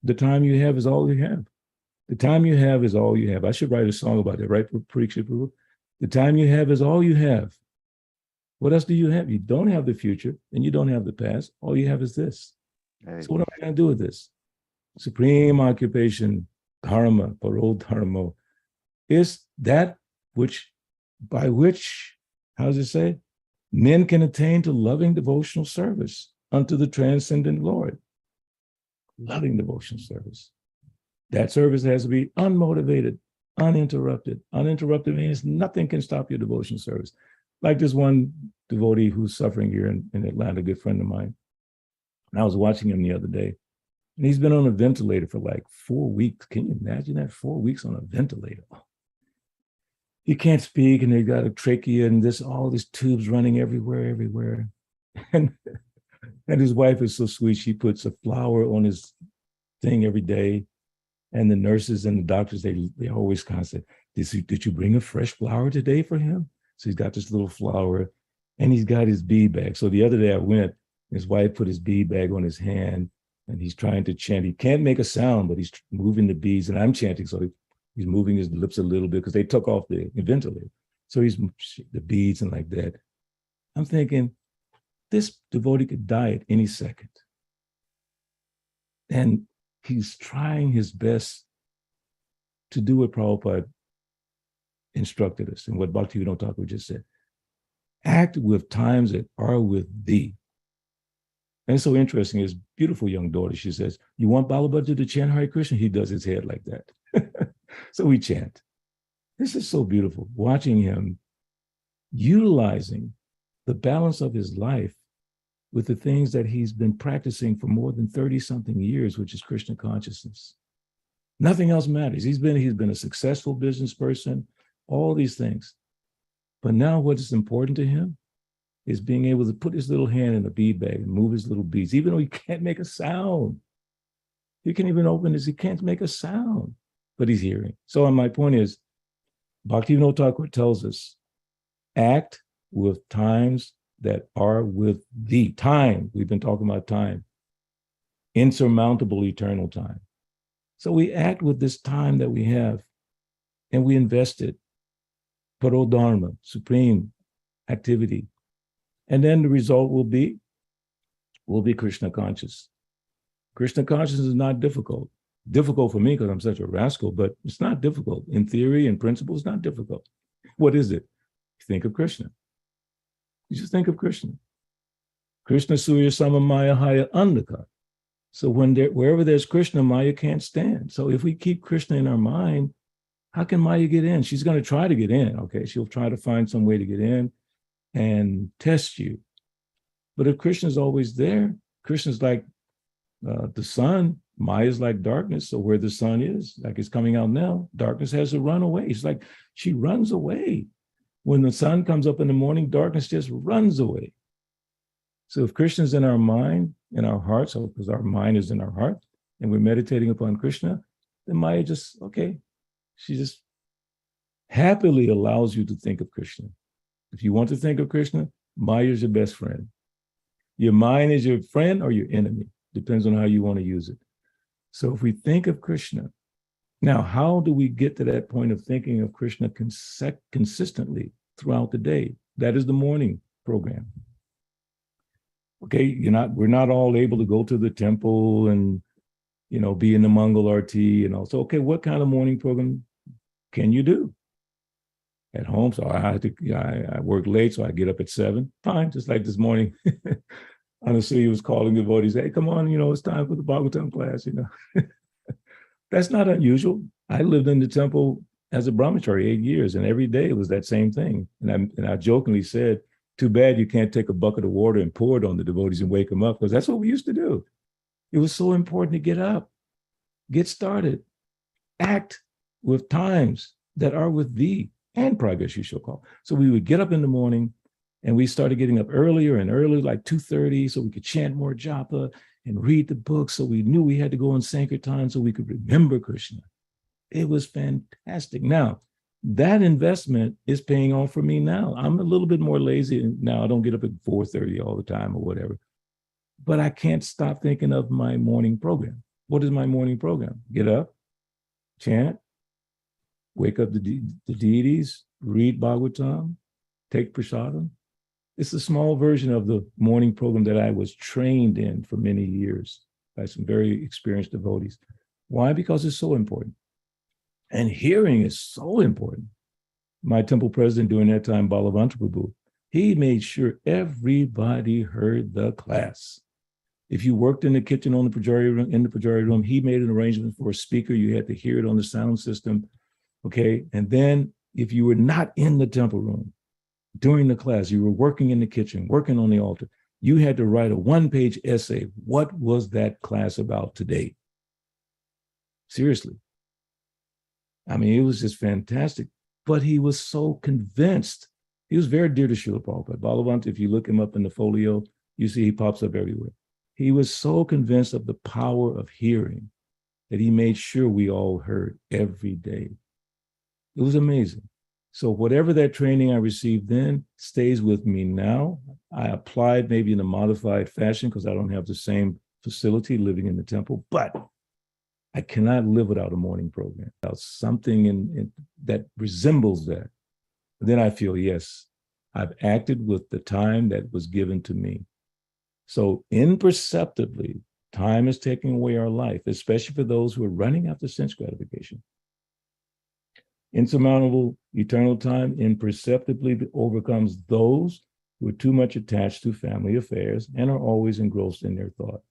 The time you have is all you have. The time you have is all you have. I should write a song about that, right, Parikshit Prabhu? The time you have is all you have. What else do you have? You don't have the future and you don't have the past. All you have is this. So what am I going to do with this? Supreme occupation, dharma, paro dharma, is that which, by which, how does it say? Men can attain to loving devotional service unto the transcendent Lord. Loving devotional service. That service has to be unmotivated, uninterrupted. Uninterrupted means nothing can stop your devotional service. Like this one devotee who's suffering here in Atlanta, a good friend of mine. And I was watching him the other day, and he's been on a ventilator for like 4 weeks. Can you imagine that? 4 weeks on a ventilator. He can't speak, and they got a trachea and all these tubes running everywhere. And his wife is so sweet. She puts a flower on his thing every day. And the nurses and the doctors, they always kind of say, did you bring a fresh flower today for him? So he's got this little flower and he's got his bead bag. So the other day I went, his wife put his bead bag on his hand and he's trying to chant. He can't make a sound, but he's moving the beads and I'm chanting. So he's moving his lips a little bit because they took off the ventilator. So he's the beads and like that. I'm thinking, this devotee could die at any second. And he's trying his best to do what Prabhupada instructed us and what Bhaktivinoda Thakur just said. Act with times that are with thee. And it's so interesting, his beautiful young daughter, she says, you want Balabhadra to chant Hare Krishna? He does his head like that. So we chant. This is so beautiful, watching him utilizing the balance of his life with the things that he's been practicing for more than 30-something years, which is Krishna consciousness. Nothing else matters. He's been a successful business person, all these things. But now what is important to him is being able to put his little hand in a bead bag and move his little beads, even though he can't make a sound. He can even open his, he can't make a sound, but he's hearing. So my point is, Bhaktivinoda Thakur tells us, act with times that are with thee. Time, we've been talking about time. Insurmountable eternal time. So we act with this time that we have and we invest it. Parodharma, supreme activity. And then the result will be Krishna conscious. Krishna consciousness is not difficult. Difficult for me because I'm such a rascal, but it's not difficult. In theory and principle, it's not difficult. What is it? Think of Krishna. You just think of Krishna. Krishna Surya Sama Maya Haya Andhaka. So wherever there's Krishna, Maya can't stand. So if we keep Krishna in our mind, how can Maya get in? She's going to try to get in, okay? She'll try to find some way to get in and test you. But if Krishna's always there, Krishna's like The sun, Maya is like darkness. So where the sun is, like it's coming out now, darkness has to run away. It's like she runs away. When the sun comes up in the morning, darkness just runs away. So if Krishna's in our mind, in our hearts, so because our mind is in our heart, and we're meditating upon Krishna, then Maya just, okay, she just happily allows you to think of Krishna. If you want to think of Krishna, Maya is your best friend. Your mind is your friend or your enemy. Depends on how you want to use it. So if we think of Krishna, now how do we get to that point of thinking of Krishna consistently throughout the day? That is the morning program. Okay, we're not all able to go to the temple and be in the Mangal Arti and all. So okay, what kind of morning program can you do at home? So I work late, so I get up at 7. Fine, just like this morning. Honestly, he was calling devotees, hey, come on, it's time for the Bhagavatam class, That's not unusual. I lived in the temple as a brahmachari 8 years, and every day it was that same thing. And I jokingly said, too bad you can't take a bucket of water and pour it on the devotees and wake them up, because that's what we used to do. It was so important to get up, get started, act with times that are with thee and progress you shall call. So we would get up in the morning, and we started getting up earlier and earlier, like 2:30, so we could chant more japa and read the book. So we knew we had to go in Sankirtan so we could remember Krishna. It was fantastic. Now, that investment is paying off for me now. I'm a little bit more lazy now. I don't get up at 4:30 all the time or whatever. But I can't stop thinking of my morning program. What is my morning program? Get up, chant, wake up the deities, read Bhagavatam, take prasadam. It's a small version of the morning program that I was trained in for many years by some very experienced devotees. Why? Because it's so important. And hearing is so important. My temple president during that time, Balavanta Prabhu, he made sure everybody heard the class. If you worked in the kitchen in the Pujari room, he made an arrangement for a speaker. You had to hear it on the sound system. Okay. And then if you were not in the temple room during the class, you were working in the kitchen, working on the altar, you had to write a 1-page essay. What was that class about today? Seriously. I mean, it was just fantastic. But he was so convinced. He was very dear to Srila Prabhupada. Balavanta, if you look him up in the folio, you see he pops up everywhere. He was so convinced of the power of hearing that he made sure we all heard every day. It was amazing. So whatever that training I received then stays with me now. I applied maybe in a modified fashion because I don't have the same facility living in the temple, but I cannot live without a morning program, without something in that resembles that. And then I feel, yes, I've acted with the time that was given to me. So imperceptibly, time is taking away our life, especially for those who are running after sense gratification. Insurmountable eternal time imperceptibly overcomes those who are too much attached to family affairs and are always engrossed in their thought.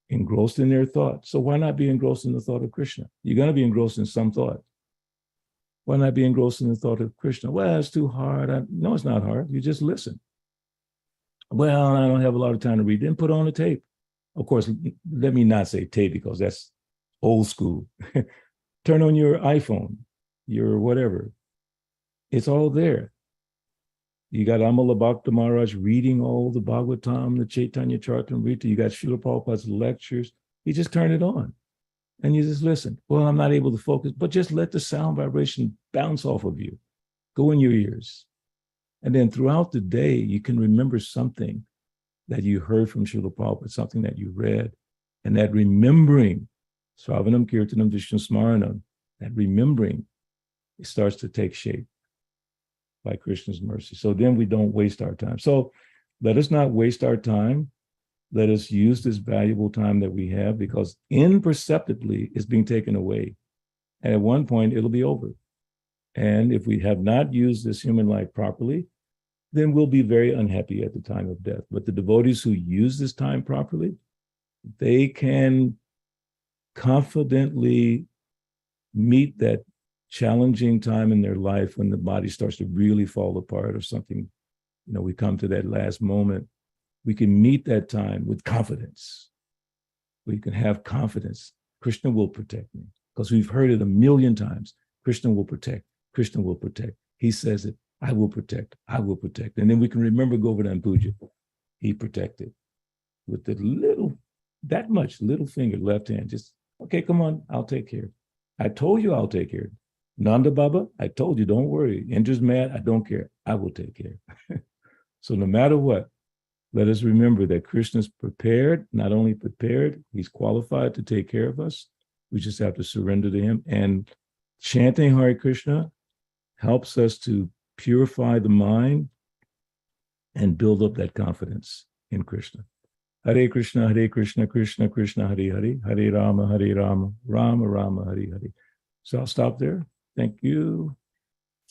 Engrossed in their thought. So why not be engrossed in the thought of Krishna? You're going to be engrossed in some thought. Why not be engrossed in the thought of Krishna? Well, it's too hard. No, it's not hard. You just listen. Well, I don't have a lot of time to read. Then put on a tape. Of course, let me not say tape because that's old school. Turn on your iPhone, your whatever. It's all there. You got Amala Bhakta Maharaj reading all the Bhagavatam, the Chaitanya Charitamrita. You got Srila Prabhupada's lectures. You just turn it on and you just listen. Well, I'm not able to focus, but just let the sound vibration bounce off of you. Go in your ears. And then throughout the day, you can remember something that you heard from Srila Prabhupada, something that you read, and that remembering, Sravanam Kirtanam Vishnu Smaranam, that remembering, it starts to take shape by Krishna's mercy. So then we don't waste our time. So let us not waste our time. Let us use this valuable time that we have because imperceptibly it's being taken away. And at one point, it'll be over. And if we have not used this human life properly, then we'll be very unhappy at the time of death. But the devotees who use this time properly, they can confidently meet that challenging time in their life when the body starts to really fall apart or something, we come to that last moment. We can meet that time with confidence we can have confidence. Krishna will protect me, because we've heard it a million times. Krishna will protect. Krishna will protect. He says it. I will protect. I will protect. And then we can remember Govardhan Puja. He protected with the that much little finger, left hand. Just, okay, come on, I'll take care. I told you I'll take care. Nanda Baba, I told you, don't worry. Indra's mad, I don't care. I will take care. So no matter what, let us remember that Krishna's prepared, not only prepared, he's qualified to take care of us. We just have to surrender to him. And chanting Hare Krishna helps us to purify the mind and build up that confidence in Krishna. Hare Krishna, Krishna Krishna, Hare Hare, Hare Rama, Rama Rama, Hare Hare. So I'll stop there. Thank you.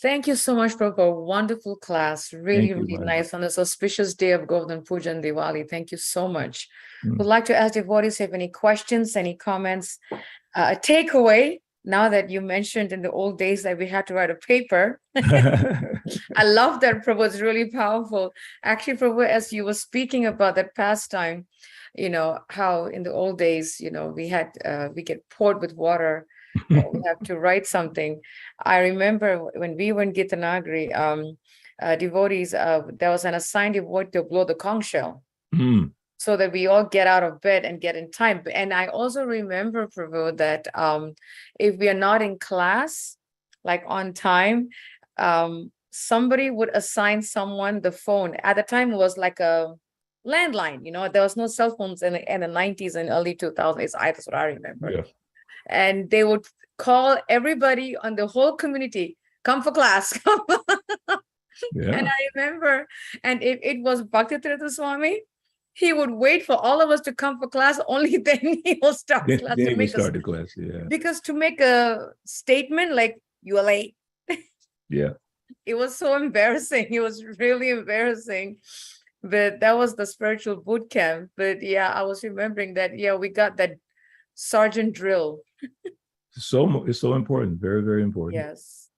Thank you so much, Prabhu. Wonderful class. Really, Thank you, really Maya. nice on this auspicious day of Govardhan Puja and Diwali. Thank you so much. Mm. Would like to ask devotees if you have any questions, any comments, a takeaway. Now that you mentioned in the old days that we had to write a paper. I love that, Prabhu. It's really powerful. Actually, Prabhu, as you were speaking about that pastime, how in the old days, we get poured with water. We have to write something. I remember when we were in Gitanagari, devotees, there was an assigned devotee to blow the conch shell. Mm. So that we all get out of bed and get in time. And I also remember, Prabhu, that if we are not in class, like on time, somebody would assign someone the phone. At the time, it was like a landline. There was no cell phones in the 90s and early 2000s. That's what I remember. Yeah. And they would call everybody on the whole community, come for class. Yeah. And I remember, and if it was Bhaktitirtha Swami, he would wait for all of us to come for class. Only then he will start class. Then we start the class. Yeah. Because to make a statement like you are late. Yeah. It was so embarrassing. It was really embarrassing. But that was the spiritual boot camp. But yeah, I was remembering that. Yeah, we got that sergeant drill. It's so important. Very, very important. Yes.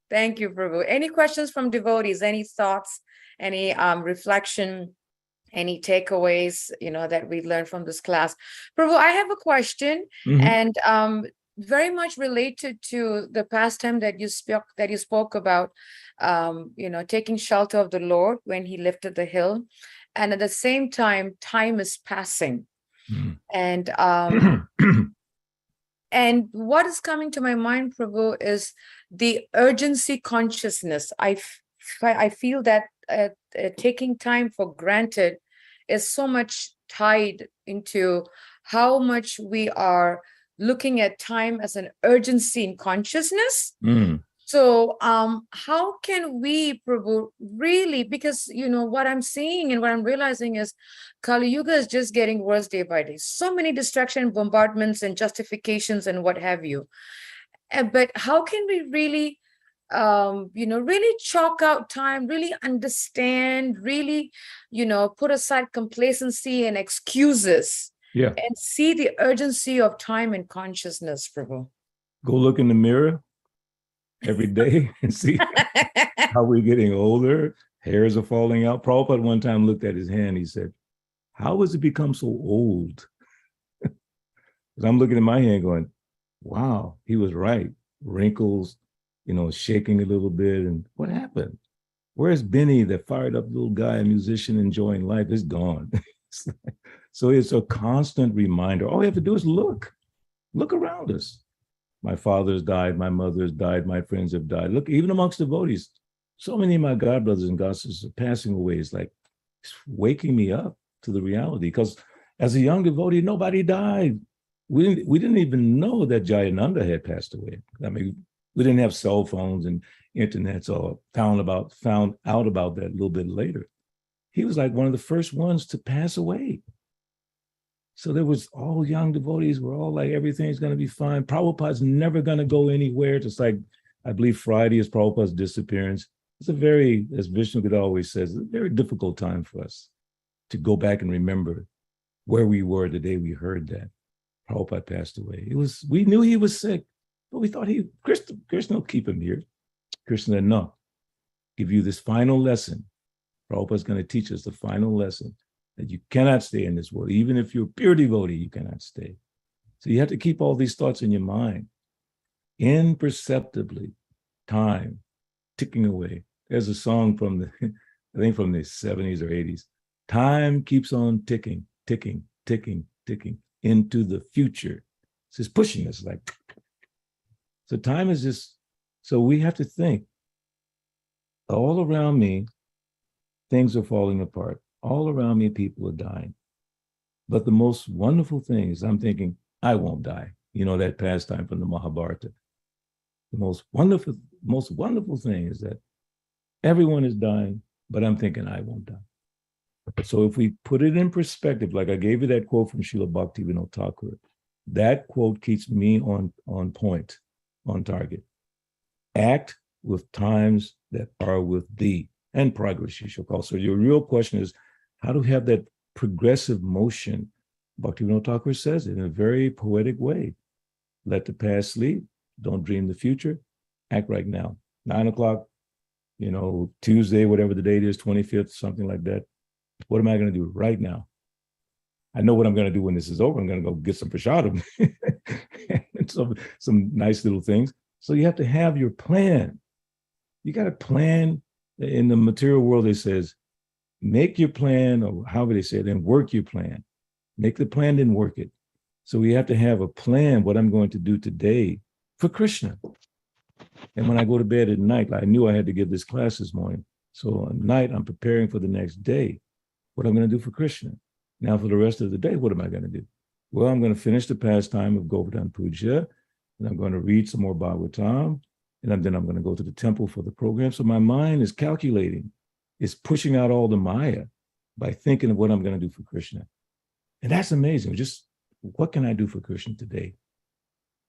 Thank you, Prabhu. Any questions from devotees? Any thoughts? Any reflection? Any takeaways, that we learned from this class? Prabhu, I have a question, Mhm. and very much related to the pastime that you spoke about, taking shelter of the Lord when he lifted the hill. And at the same time is passing. Mhm. And what is coming to my mind, Prabhu, is the urgency consciousness. I feel that taking time for granted is so much tied into how much we are looking at time as an urgency in consciousness. Mm. So how can we, Prabhu, really, because what I'm seeing and what I'm realizing is Kali Yuga is just getting worse day by day. So many distraction, bombardments and justifications and what have you. But how can we really really chalk out time, really understand, really, put aside complacency and excuses, Yeah. and see the urgency of time and consciousness, Prabhu. Go look in the mirror every day and see how we're getting older. Hairs are falling out. Prabhupada one time looked at his hand. He said, how has it become so old? Because I'm looking at my hand going, wow, he was right. Wrinkles, shaking a little bit. And what happened? Where's Benny, that fired up little guy, a musician enjoying life? It's gone. So it's a constant reminder. All we have to do is look around us. My father's died, my mother's died, my friends have died. Look, even amongst devotees, so many of my god brothers and god sisters are passing away. It's like it's waking me up to the reality. Because as a young devotee, nobody died. We didn't even know that Jayananda had passed away. I mean, we didn't have cell phones and internet, so found out about that a little bit later. He was like one of the first ones to pass away. So there was all young devotees were all like, everything's going to be fine. Prabhupada's never going to go anywhere. Just like, I believe Friday is Prabhupada's disappearance. It's a very, as Vishnu Gita always says, a very difficult time for us to go back and remember where we were the day we heard that Prabhupada passed away. We knew he was sick, but we thought Krishna will keep him here. Krishna said, no, give you this final lesson. Prabhupada's going to teach us the final lesson. that you cannot stay in this world. Even if you're a pure devotee, you cannot stay. So you have to keep all these thoughts in your mind. Imperceptibly, time ticking away. There's a song from the, I think from the 70s or 80s. Time keeps on ticking, ticking, ticking, ticking into the future. It's just pushing us like, so time is just, so we have to think, all around me, things are falling apart. All around me, people are dying. But the most wonderful thing is I'm thinking, I won't die. You know, that pastime from the Mahabharata. The most wonderful thing is that everyone is dying, but I'm thinking I won't die. So if we put it in perspective, like I gave you that quote from Srila Bhaktivinoda Thakur, that quote keeps me on point, on target. Act with times that are with thee, and progress you shall call. So your real question is, how do we have that progressive motion? Bhaktivinoda Thakur says it in a very poetic way. Let the past sleep. Don't dream the future. Act right now. 9 o'clock, you know, Tuesday, whatever the date is, 25th, something like that. What am I going to do right now? I know what I'm going to do when this is over. I'm going to go get some prasadam and some nice little things. So you have to have your plan. You got to plan. In the material world, it says, make your plan, or however they say it, and work your plan. Make the plan, then work it. So we have to have a plan, what I'm going to do today for Krishna. And when I go to bed at night, I knew I had to give this class this morning. So at night, I'm preparing for the next day, what I'm going to do for Krishna. Now for the rest of the day, what am I going to do? Well, I'm going to finish the pastime of Govardhan Puja, and I'm going to read some more Bhagavatam, and then I'm going to go to the temple for the program. So my mind is calculating, it's pushing out all the Maya by thinking of what I'm going to do for Krishna. And that's amazing. Just what can I do for Krishna today?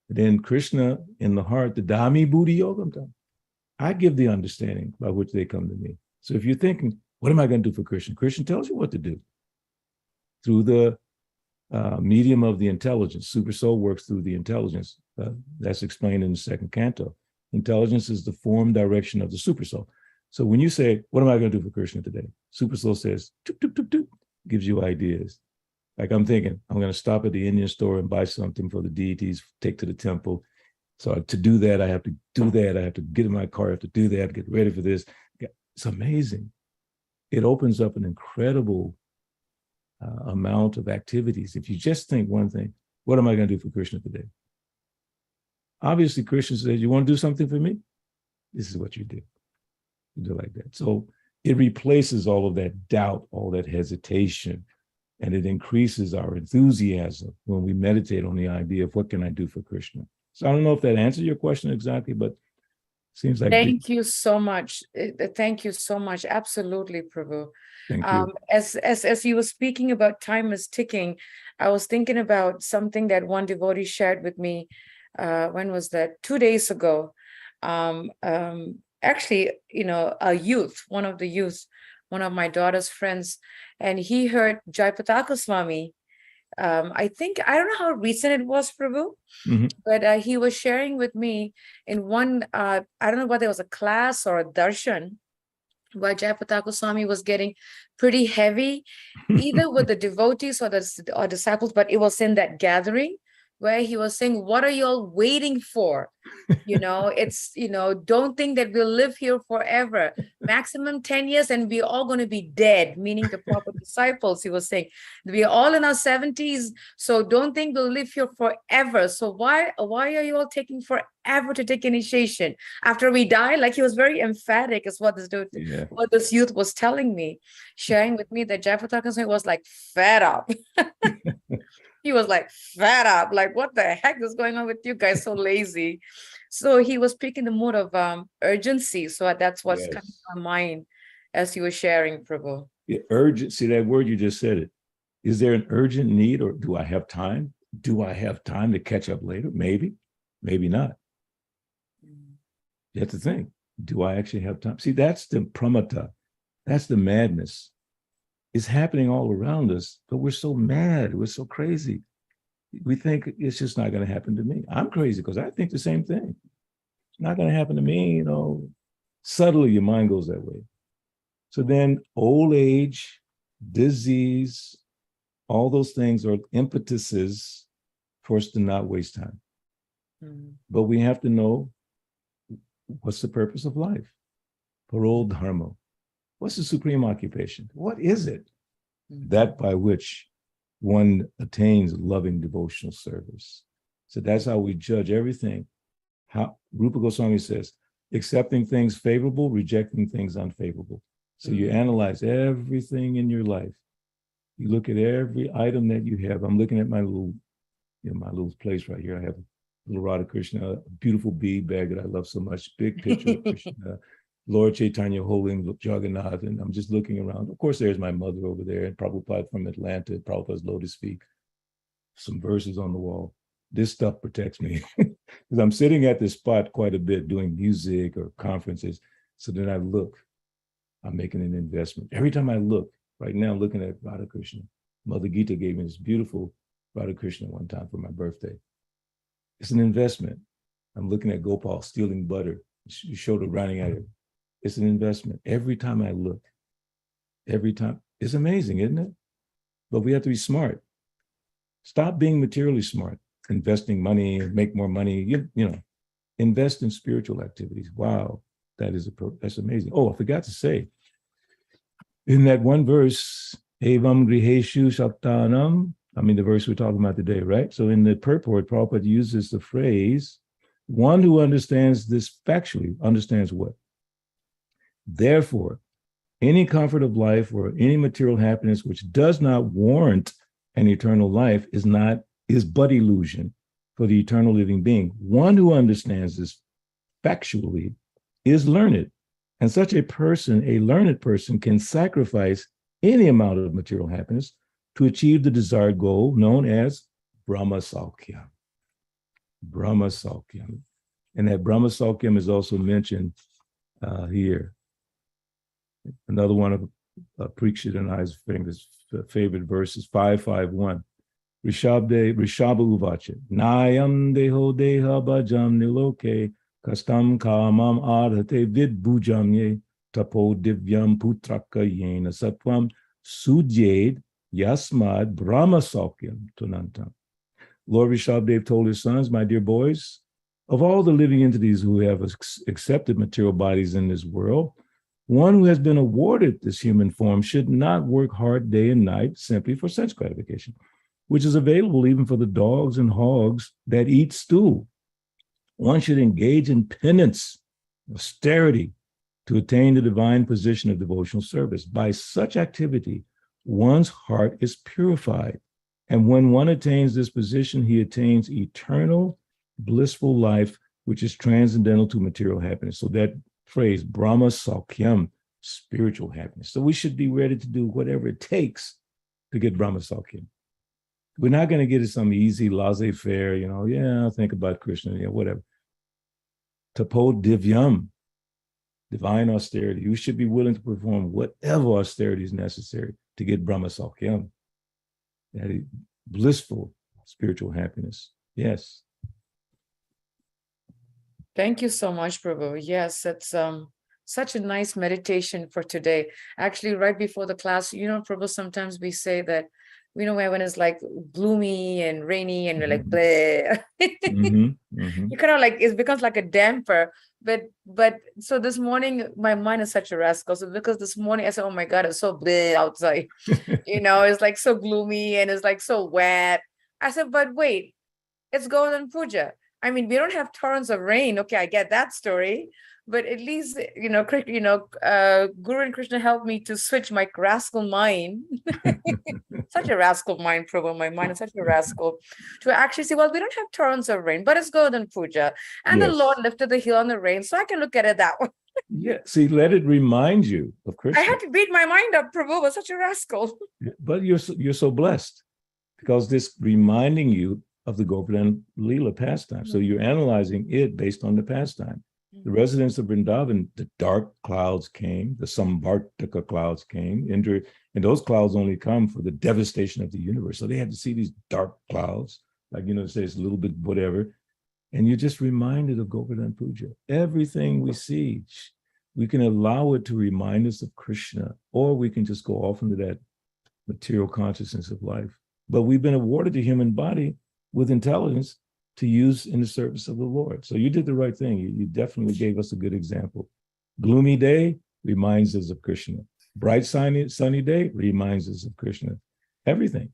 And then Krishna in the heart, the Dami Buddhi Yogam, I give the understanding by which they come to me. So if you're thinking, what am I going to do for Krishna? Krishna tells you what to do. Through the medium of the intelligence. Super soul works through the intelligence. That's explained in the second canto. Intelligence is the form direction of the super soul. So when you say, what am I going to do for Krishna today? Super soul says, toop, toop, toop, toop, gives you ideas. Like I'm thinking, I'm going to stop at the Indian store and buy something for the deities, take to the temple. So to do that, I have to do that. I have to get in my car, I have to do that, get ready for this. It's amazing. It opens up an incredible amount of activities. If you just think one thing, what am I going to do for Krishna today? Obviously, Krishna says, you want to do something for me? This is what you do. You do like that. So it replaces all of that doubt, all that hesitation, and it increases our enthusiasm when we meditate on the idea of what can I do for Krishna. So I don't know if that answered your question exactly, but it seems like— Thank you so much. Thank you so much. Absolutely, Prabhu. Thank you. As you were speaking about time is ticking, I was thinking about something that one devotee shared with me. When was that? 2 days ago. Actually, you know, one of my daughter's friends, and he heard Jayapataka Swami. I don't know how recent it was, Prabhu, but he was sharing with me in one, I don't know whether it was a class or a darshan, where Jayapataka Swami was getting pretty heavy, either with the devotees or disciples, but it was in that gathering where he was saying, what are you all waiting for? It's, don't think that we'll live here forever, maximum 10 years and we're all going to be dead, meaning the proper disciples. He was saying, we are all in our 70s, so don't think we'll live here forever. So why are you all taking forever to take initiation after we die? Like, he was very emphatic is what this youth was telling me, sharing with me that Jayapataka Swami was like fed up. He was like fed up, like, what the heck is going on with you guys, so lazy? So he was speaking the mood of urgency. So that's what's coming to my mind as you were sharing, Prabhu. Yeah, urgent. See that word, you just said it. Is there an urgent need, or do I have time? Do I have time to catch up later? Maybe, maybe not. You have to think, do I actually have time? See, that's the pramata. That's the madness. It's happening all around us, but we're so mad. We're so crazy. We think it's just not going to happen to me. I'm crazy because I think the same thing. It's not going to happen to me, Subtly, your mind goes that way. So then old age disease, all those things are impetuses for us to not waste time. Mm. But we have to know what's the purpose of life. Parol dharma. What's the supreme occupation? What is it? That by which one attains loving devotional service. So that's how we judge everything. How Rupa Goswami says, accepting things favorable, rejecting things unfavorable. So you analyze everything in your life. You look at every item that you have. I'm looking at my little, my little place right here. I have a little Radha Krishna, a beautiful bead bag that I love so much, big picture of Krishna, Lord Chaitanya holding Jagannath, and I'm just looking around. Of course, there's my mother over there, and Prabhupada from Atlanta, Prabhupada's lotus feet, some verses on the wall. This stuff protects me because I'm sitting at this spot quite a bit doing music or conferences. So then I look, I'm making an investment. Every time I look, right now I'm looking at Radha Krishna. Mother Gita gave me this beautiful Radha Krishna one time for my birthday. It's an investment. I'm looking at Gopal stealing butter. You showed her running at it. It's an investment. Every time I look, every time, it's amazing, isn't it? But we have to be smart. Stop being materially smart, investing money, make more money, you know, invest in spiritual activities. Wow, that's amazing. Oh, I forgot to say, in that one verse, Evam Griheshu Shaktanam, I mean, the verse we're talking about today, right? So in the purport, Prabhupada uses the phrase, one who understands this factually, understands what? Therefore, any comfort of life or any material happiness which does not warrant an eternal life is but illusion for the eternal living being. One who understands this factually is learned. And such a person, a learned person, can sacrifice any amount of material happiness to achieve the desired goal known as Brahma Saukyam. Brahma Saukyam. And that Brahma Saukyam is also mentioned here. Another one of Parikshit and I's favorite verses, 551. Rishabha Uvacha. Nayam deho deha bhajam niloke kastam kamam adhate vid bhujamye tapo divyam putraka yena satvam sujed yasmad brahma saukyam tunantam. Lord Rishabdev told his sons, my dear boys, of all the living entities who have accepted material bodies in this world, one who has been awarded this human form should not work hard day and night simply for sense gratification, which is available even for the dogs and hogs that eat stew. One should engage in penance, austerity, to attain the divine position of devotional service. By such activity, one's heart is purified. And when one attains this position, he attains eternal, blissful life, which is transcendental to material happiness. So that phrase, Brahma Saukyam, spiritual happiness. So we should be ready to do whatever it takes to get Brahma Saukyam. We're not going to get it some easy, laissez-faire, I'll think about Krishna, whatever. Tapo divyam, divine austerity. We should be willing to perform whatever austerity is necessary to get Brahma Saukyam, that blissful spiritual happiness. Yes. Thank you so much, Prabhu. Yes, it's such a nice meditation for today. Actually, right before the class, Prabhu, sometimes we say that, when it's like gloomy and rainy and we're like, bleh. You kind of like, it becomes like a damper. But so this morning, my mind is such a rascal. So because this morning I said, oh my God, it's so bleh outside. It's like so gloomy and it's like so wet. I said, but wait, it's Govardhan Puja. I mean, we don't have torrents of rain. Okay, I get that story. But at least, Guru and Krishna helped me to switch my rascal mind. Such a rascal mind, Prabhu. My mind is such a rascal. To actually say, well, we don't have torrents of rain, but it's Govardhan Puja. And the Lord lifted the hill on the rain. So I can look at it that way. Yeah, see, let it remind you of Krishna. I had to beat my mind up, Prabhu was such a rascal. But you're so blessed because this reminding you of the Govardhan Leela pastime. So you're analyzing it based on the pastime. The residents of Vrindavan, the dark clouds came, the Samvartaka clouds came, and those clouds only come for the devastation of the universe. So they had to see these dark clouds, like, say it's a little bit whatever. And you're just reminded of Govardhan Puja. Everything we see, we can allow it to remind us of Krishna, or we can just go off into that material consciousness of life. But we've been awarded the human body with intelligence to use in the service of the Lord. So you did the right thing. You definitely gave us a good example. Gloomy day reminds us of Krishna. Bright, sunny day reminds us of Krishna. Everything.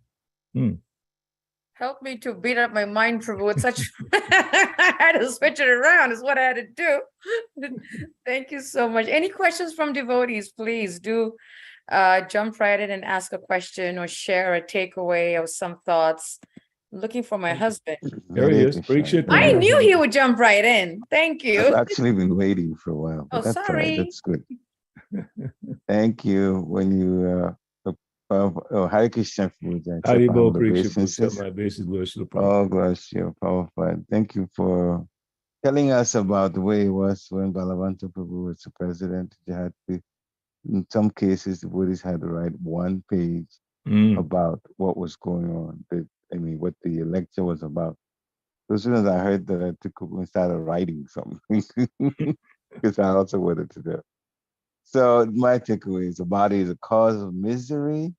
Help me to beat up my mind, Prabhu. It's such I had to switch it around, is what I had to do. Thank you so much. Any questions from devotees, please do jump right in and ask a question or share a takeaway or some thoughts. I'm looking for my husband. There he Hare is. Krishna. Parikshit. I knew he would jump right in. Thank I've you. actually been waiting for a while, but Oh, that's all right. sorry. That's good. Thank you. When you Hare Krishna Puja. Haribo Accept Parikshit. obeisances. My basic glory to the Prabhupada. Oh, bless you, Prabhupada. Thank you for telling us about the way it was when Balavanta Prabhu was the president. You had to, in some cases, the Buddhists had to write one page about what was going on. What the lecture was about. So as soon as I heard that, I took and started writing something because I also wanted to do. So my takeaway is the body is a cause of misery,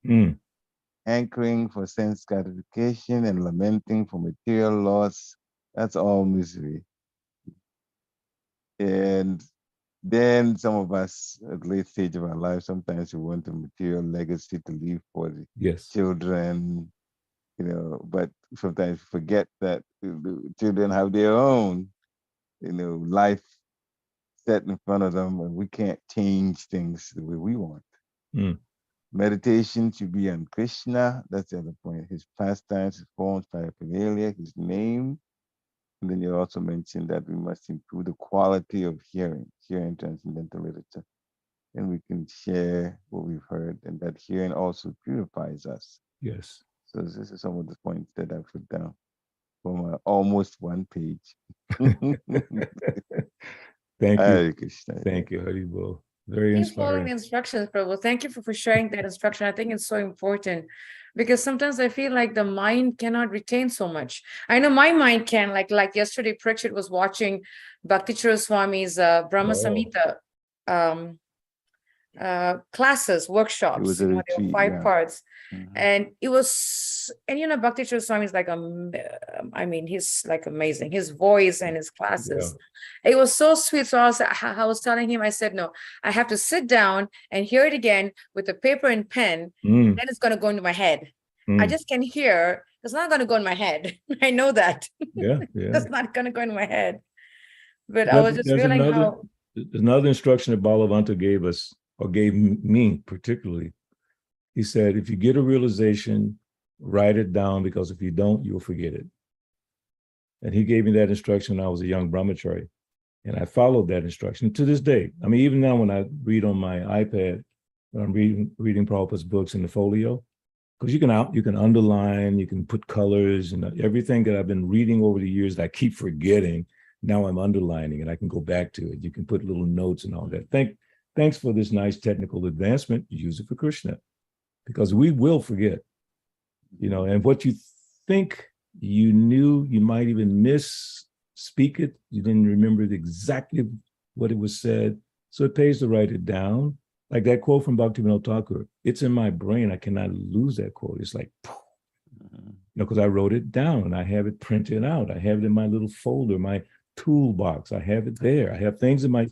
anchoring for sense gratification and lamenting for material loss. That's all misery. And then some of us at late stage of our life, sometimes we want a material legacy to leave for the children, but sometimes forget that the children have their own, life set in front of them, and we can't change things the way we want. Meditation should be on Krishna. That's the other point. His pastimes, his forms, paraphernalia, his name. And then you also mentioned that we must improve the quality of hearing transcendental literature. And we can share what we've heard, and that hearing also purifies us. Yes. So this is some of the points that I put down from almost one page. Thank you. Hare Krishna. Thank you, Haribo. Very Keep following inspiring. the instructions, Prabhu. Thank you for sharing that instruction. I think it's so important because sometimes I feel like the mind cannot retain so much. I know my mind can, like yesterday, Parikshit was watching Bhakti Swami's Brahma Samhita classes, workshops. It was a there were retreat, 5 parts. Mm-hmm. And it was, and Bhakti Swami is like, he's like amazing. His voice and his classes. It was so sweet. So I was telling him, I said, no, I have to sit down and hear it again with a paper and pen. Then it's going to go into my head. I just can hear. It's not going to go in my head. I know that. It's not going to go in my head. But I was just feeling how. There's another instruction that Balavanta gave us, or gave me particularly. He said, if you get a realization, write it down, because if you don't, you'll forget it. And he gave me that instruction when I was a young brahmachari. And I followed that instruction to this day. I mean, even now when I read on my iPad, when I'm reading Prabhupada's books in the folio, because you can underline, you can put colors, and everything that I've been reading over the years that I keep forgetting, now I'm underlining and I can go back to it. You can put little notes and all that. Thanks for this nice technical advancement. Use it for Krishna, because we will forget, and what you think you knew, you might even misspeak it. You didn't remember exactly what it was said. So it pays to write it down. Like that quote from Bhaktivinoda Thakur, it's in my brain. I cannot lose that quote. It's like, because I wrote it down. I have it printed out. I have it in my little folder, my toolbox. I have it there. I have things in my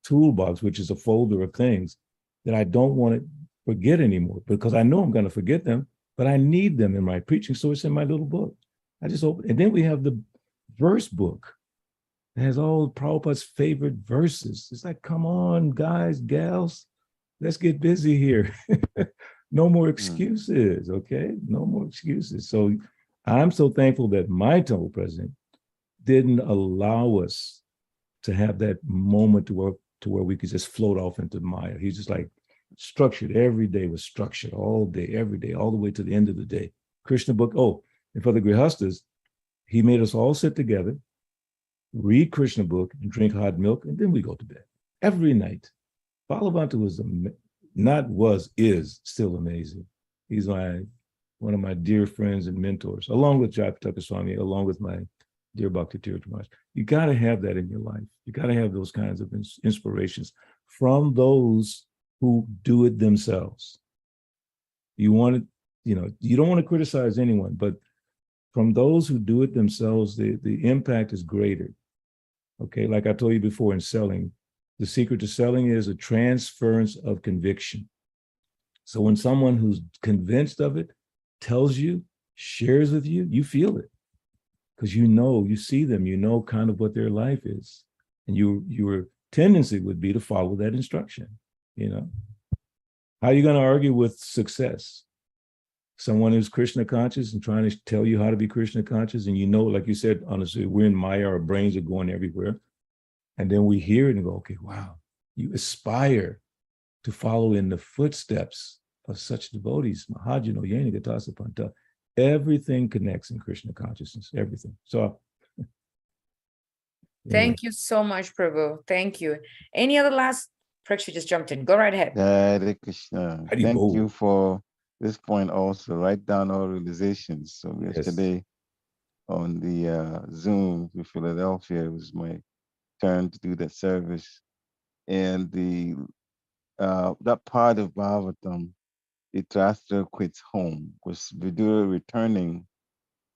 toolbox, which is a folder of things that I don't want to forget anymore, because I know I'm going to forget them, but I need them in my preaching. So it's in my little book. I just open, and then we have the verse book. It has all Prabhupada's favorite verses. It's like, come on, guys, gals, let's get busy here. No more excuses, okay? No more excuses. So I'm so thankful that my temple president didn't allow us to have that moment to where we could just float off into Maya. He's just like structured. Every day was structured, all day, every day, all the way to the end of the day. Krishna book. Oh, and for the Grihastas, he made us all sit together, read Krishna book, and drink hot milk, and then we go to bed every night. Balavanta is still amazing. He's one of my dear friends and mentors, along with Jayapataka Swami, along with my dear Bhakti Tirtha Maharaj. You got to have that in your life. You got to have those kinds of inspirations from those who do it themselves. You want you don't want to criticize anyone, but from those who do it themselves, the impact is greater. Okay, like I told you before in selling, the secret to selling is a transference of conviction. So when someone who's convinced of it tells you, shares with you, you feel it because you see them, kind of what their life is. And your tendency would be to follow that instruction. How are you going to argue with success? Someone who's Krishna conscious and trying to tell you how to be Krishna conscious. And like you said, honestly, we're in Maya, our brains are going everywhere. And then we hear it and go, okay, wow, you aspire to follow in the footsteps of such devotees. Mahajano, Yenika, Tasapanta. Everything connects in Krishna consciousness, everything. So Thank you so much, Prabhu. Thank you. Any other last? Prakshi just jumped in. Go right ahead. Hare Krishna. Thank you for this point also. Write down all realizations. So yesterday on the Zoom with Philadelphia, it was my turn to do that service. And that part of Bhagavatam, Dhritarashtra quits home, was Vidura returning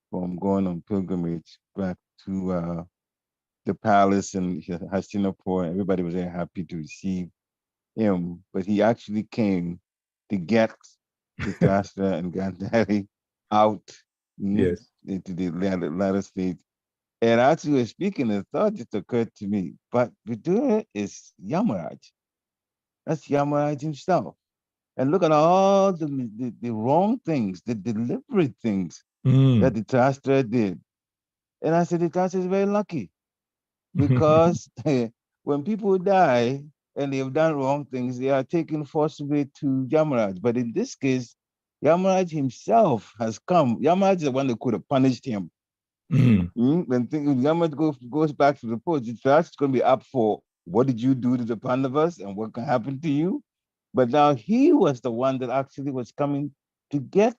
from going on pilgrimage back to the palace in Hastinapur. Everybody was very happy to receive him, but he actually came to get Dhritarashtra and Gandhari out into the latter state. And as we were speaking, a thought just occurred to me, but Vidura is Yamaraj. That's Yamaraj himself. And look at all the wrong things, the deliberate things that Dhritarashtra did. And I said, Dhritarashtra is very lucky because when people die and they have done wrong things, they are taken forcibly to Yamaraj. But in this case, Yamaraj himself has come. Yamaraj is the one that could have punished him. When Yamaraj goes back to the post, Dhritarashtra is going to be up for what did you do to the Pandavas and what can happen to you? But now he was the one that actually was coming to get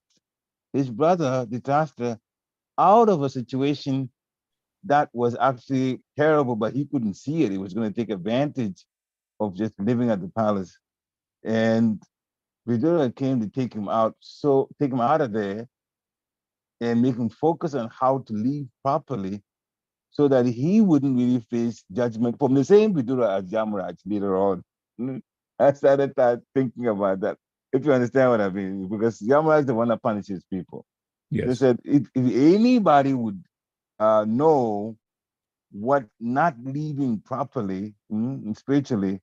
his brother, Dhritarashtra, out of a situation that was actually terrible, but he couldn't see it. He was going to take advantage of just living at the palace. And Vidura came to take him out of there and make him focus on how to live properly so that he wouldn't really face judgment from the same Vidura as Yamaraj later on. I started thinking about that, if you understand what I mean, because Yamaraj is the one that punishes people. Yes. They said if anybody would know what not living properly spiritually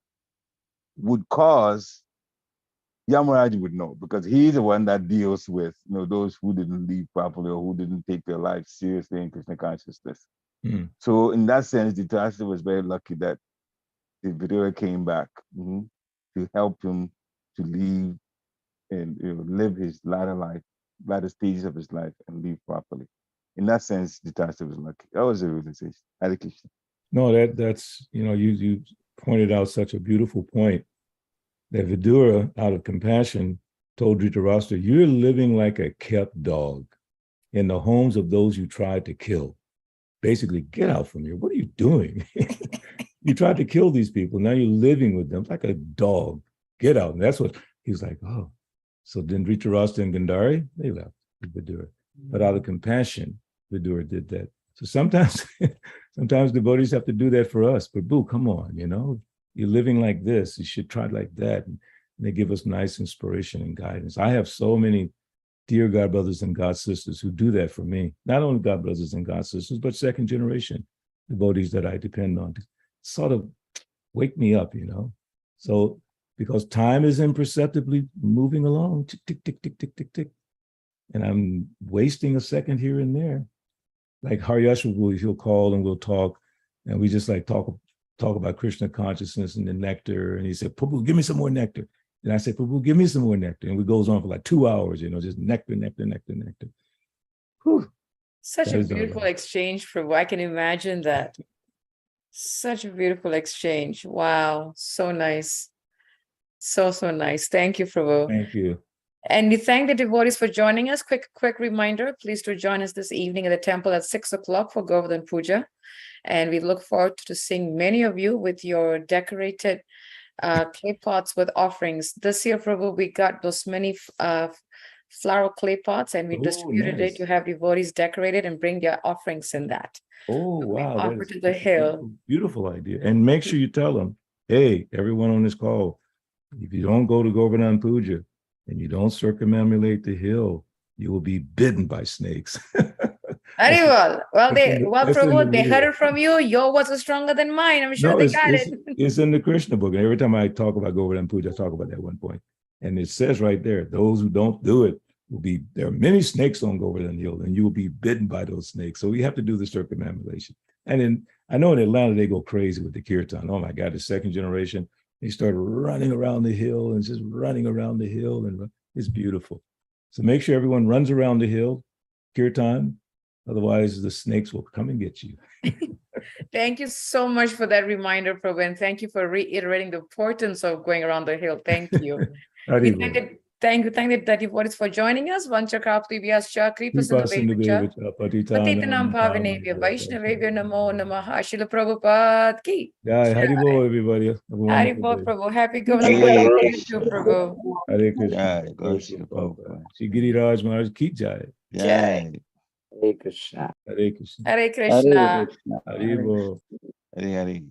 would cause, Yamaraj would know, because he's the one that deals with those who didn't live properly or who didn't take their life seriously in Krishna consciousness. So in that sense, Dhritarashtra was very lucky that the Vidura came back to help him to live and live his latter stages of his life and live properly. In that sense, Dhritarashtra was lucky. That was a realization. Hare Krishna. No, that's you pointed out such a beautiful point that Vidura, out of compassion, told Dhritarashtra, "You're living like a kept dog in the homes of those you tried to kill. Basically, get out from here. What are you doing? You tried to kill these people. Now you're living with them like a dog. Get out." And that's what he was like, oh. So then Dhritarashtra and Gandhari, they left Vidura. But out of compassion, Vidura did that. So sometimes devotees have to do that for us. But boo, come on, you're living like this. You should try like that. And they give us nice inspiration and guidance. I have so many dear God brothers and God sisters who do that for me. Not only God brothers and God sisters, but second generation devotees that I depend on to sort of wake me up, So because time is imperceptibly moving along, tick, tick, tick, tick, tick, tick, tick. And I'm wasting a second here and there. Like Haryashva, he'll call and we'll talk, and we just like talk about Krishna consciousness and the nectar. And he said, Prabhu, give me some more nectar. And I said, Prabhu, give me some more nectar. And it goes on for like 2 hours, just nectar, nectar, nectar, nectar. Whew. Such a beautiful exchange, Prabhu. I can imagine that. Such a beautiful exchange. Wow. So nice. So nice. Thank you, Prabhu. Thank you. And we thank the devotees for joining us. Quick reminder, please do join us this evening at the temple at 6 o'clock for Govardhan Puja. And we look forward to seeing many of you with your decorated clay pots with offerings. This year, Prabhu, we got those many flower clay pots and we Oh, distributed nice. it to have devotees decorated and bring their offerings in that. Oh, We wow. offer that is to the a hill. Beautiful idea. And make sure you tell them, hey, everyone on this call, if you don't go to Govardhan Puja and you don't circumambulate the hill, you will be bitten by snakes. Very well. Well, that's in that's in Prabhu, the they heard video. it from you. Your words are stronger than mine. I'm sure No, they it's, got it's, it. it's in the Krishna book. And every time I talk about Govardhan Puja, I talk about that one point. And it says right there, those who don't do it will be, there are many snakes on Govardhan Hill and you will be bitten by those snakes. So we have to do the circumambulation. And I know in Atlanta, they go crazy with the kirtan. Oh my God, the second generation, they start running around the hill and just running around the hill, and it's beautiful. So make sure everyone runs around the hill, kirtan, otherwise the snakes will come and get you. Thank you so much for that reminder, Prabhu, and thank you for reiterating the importance of going around the hill. Thank you. We thank you the devotees for joining us. Vanchakaptibhyascha kripasinduveducha patitanam pavanebhyo Vaishnavebhyo namo namaha. Srila Prabhupada ki. Jai, Haribol, everybody. Have a Hari wonderful Bol day. Prabhu. Happy Hare Govardhan Puja to you Krishna. too, Prabhu. Hare Krishna. Jai, God Shri Prabhupada. Shri Giriraj Maharaj ki jai. Jai. Hare Krishna. Hare Krishna. Hare Hare Krishna. Krishna. Haribol. Hare Hare.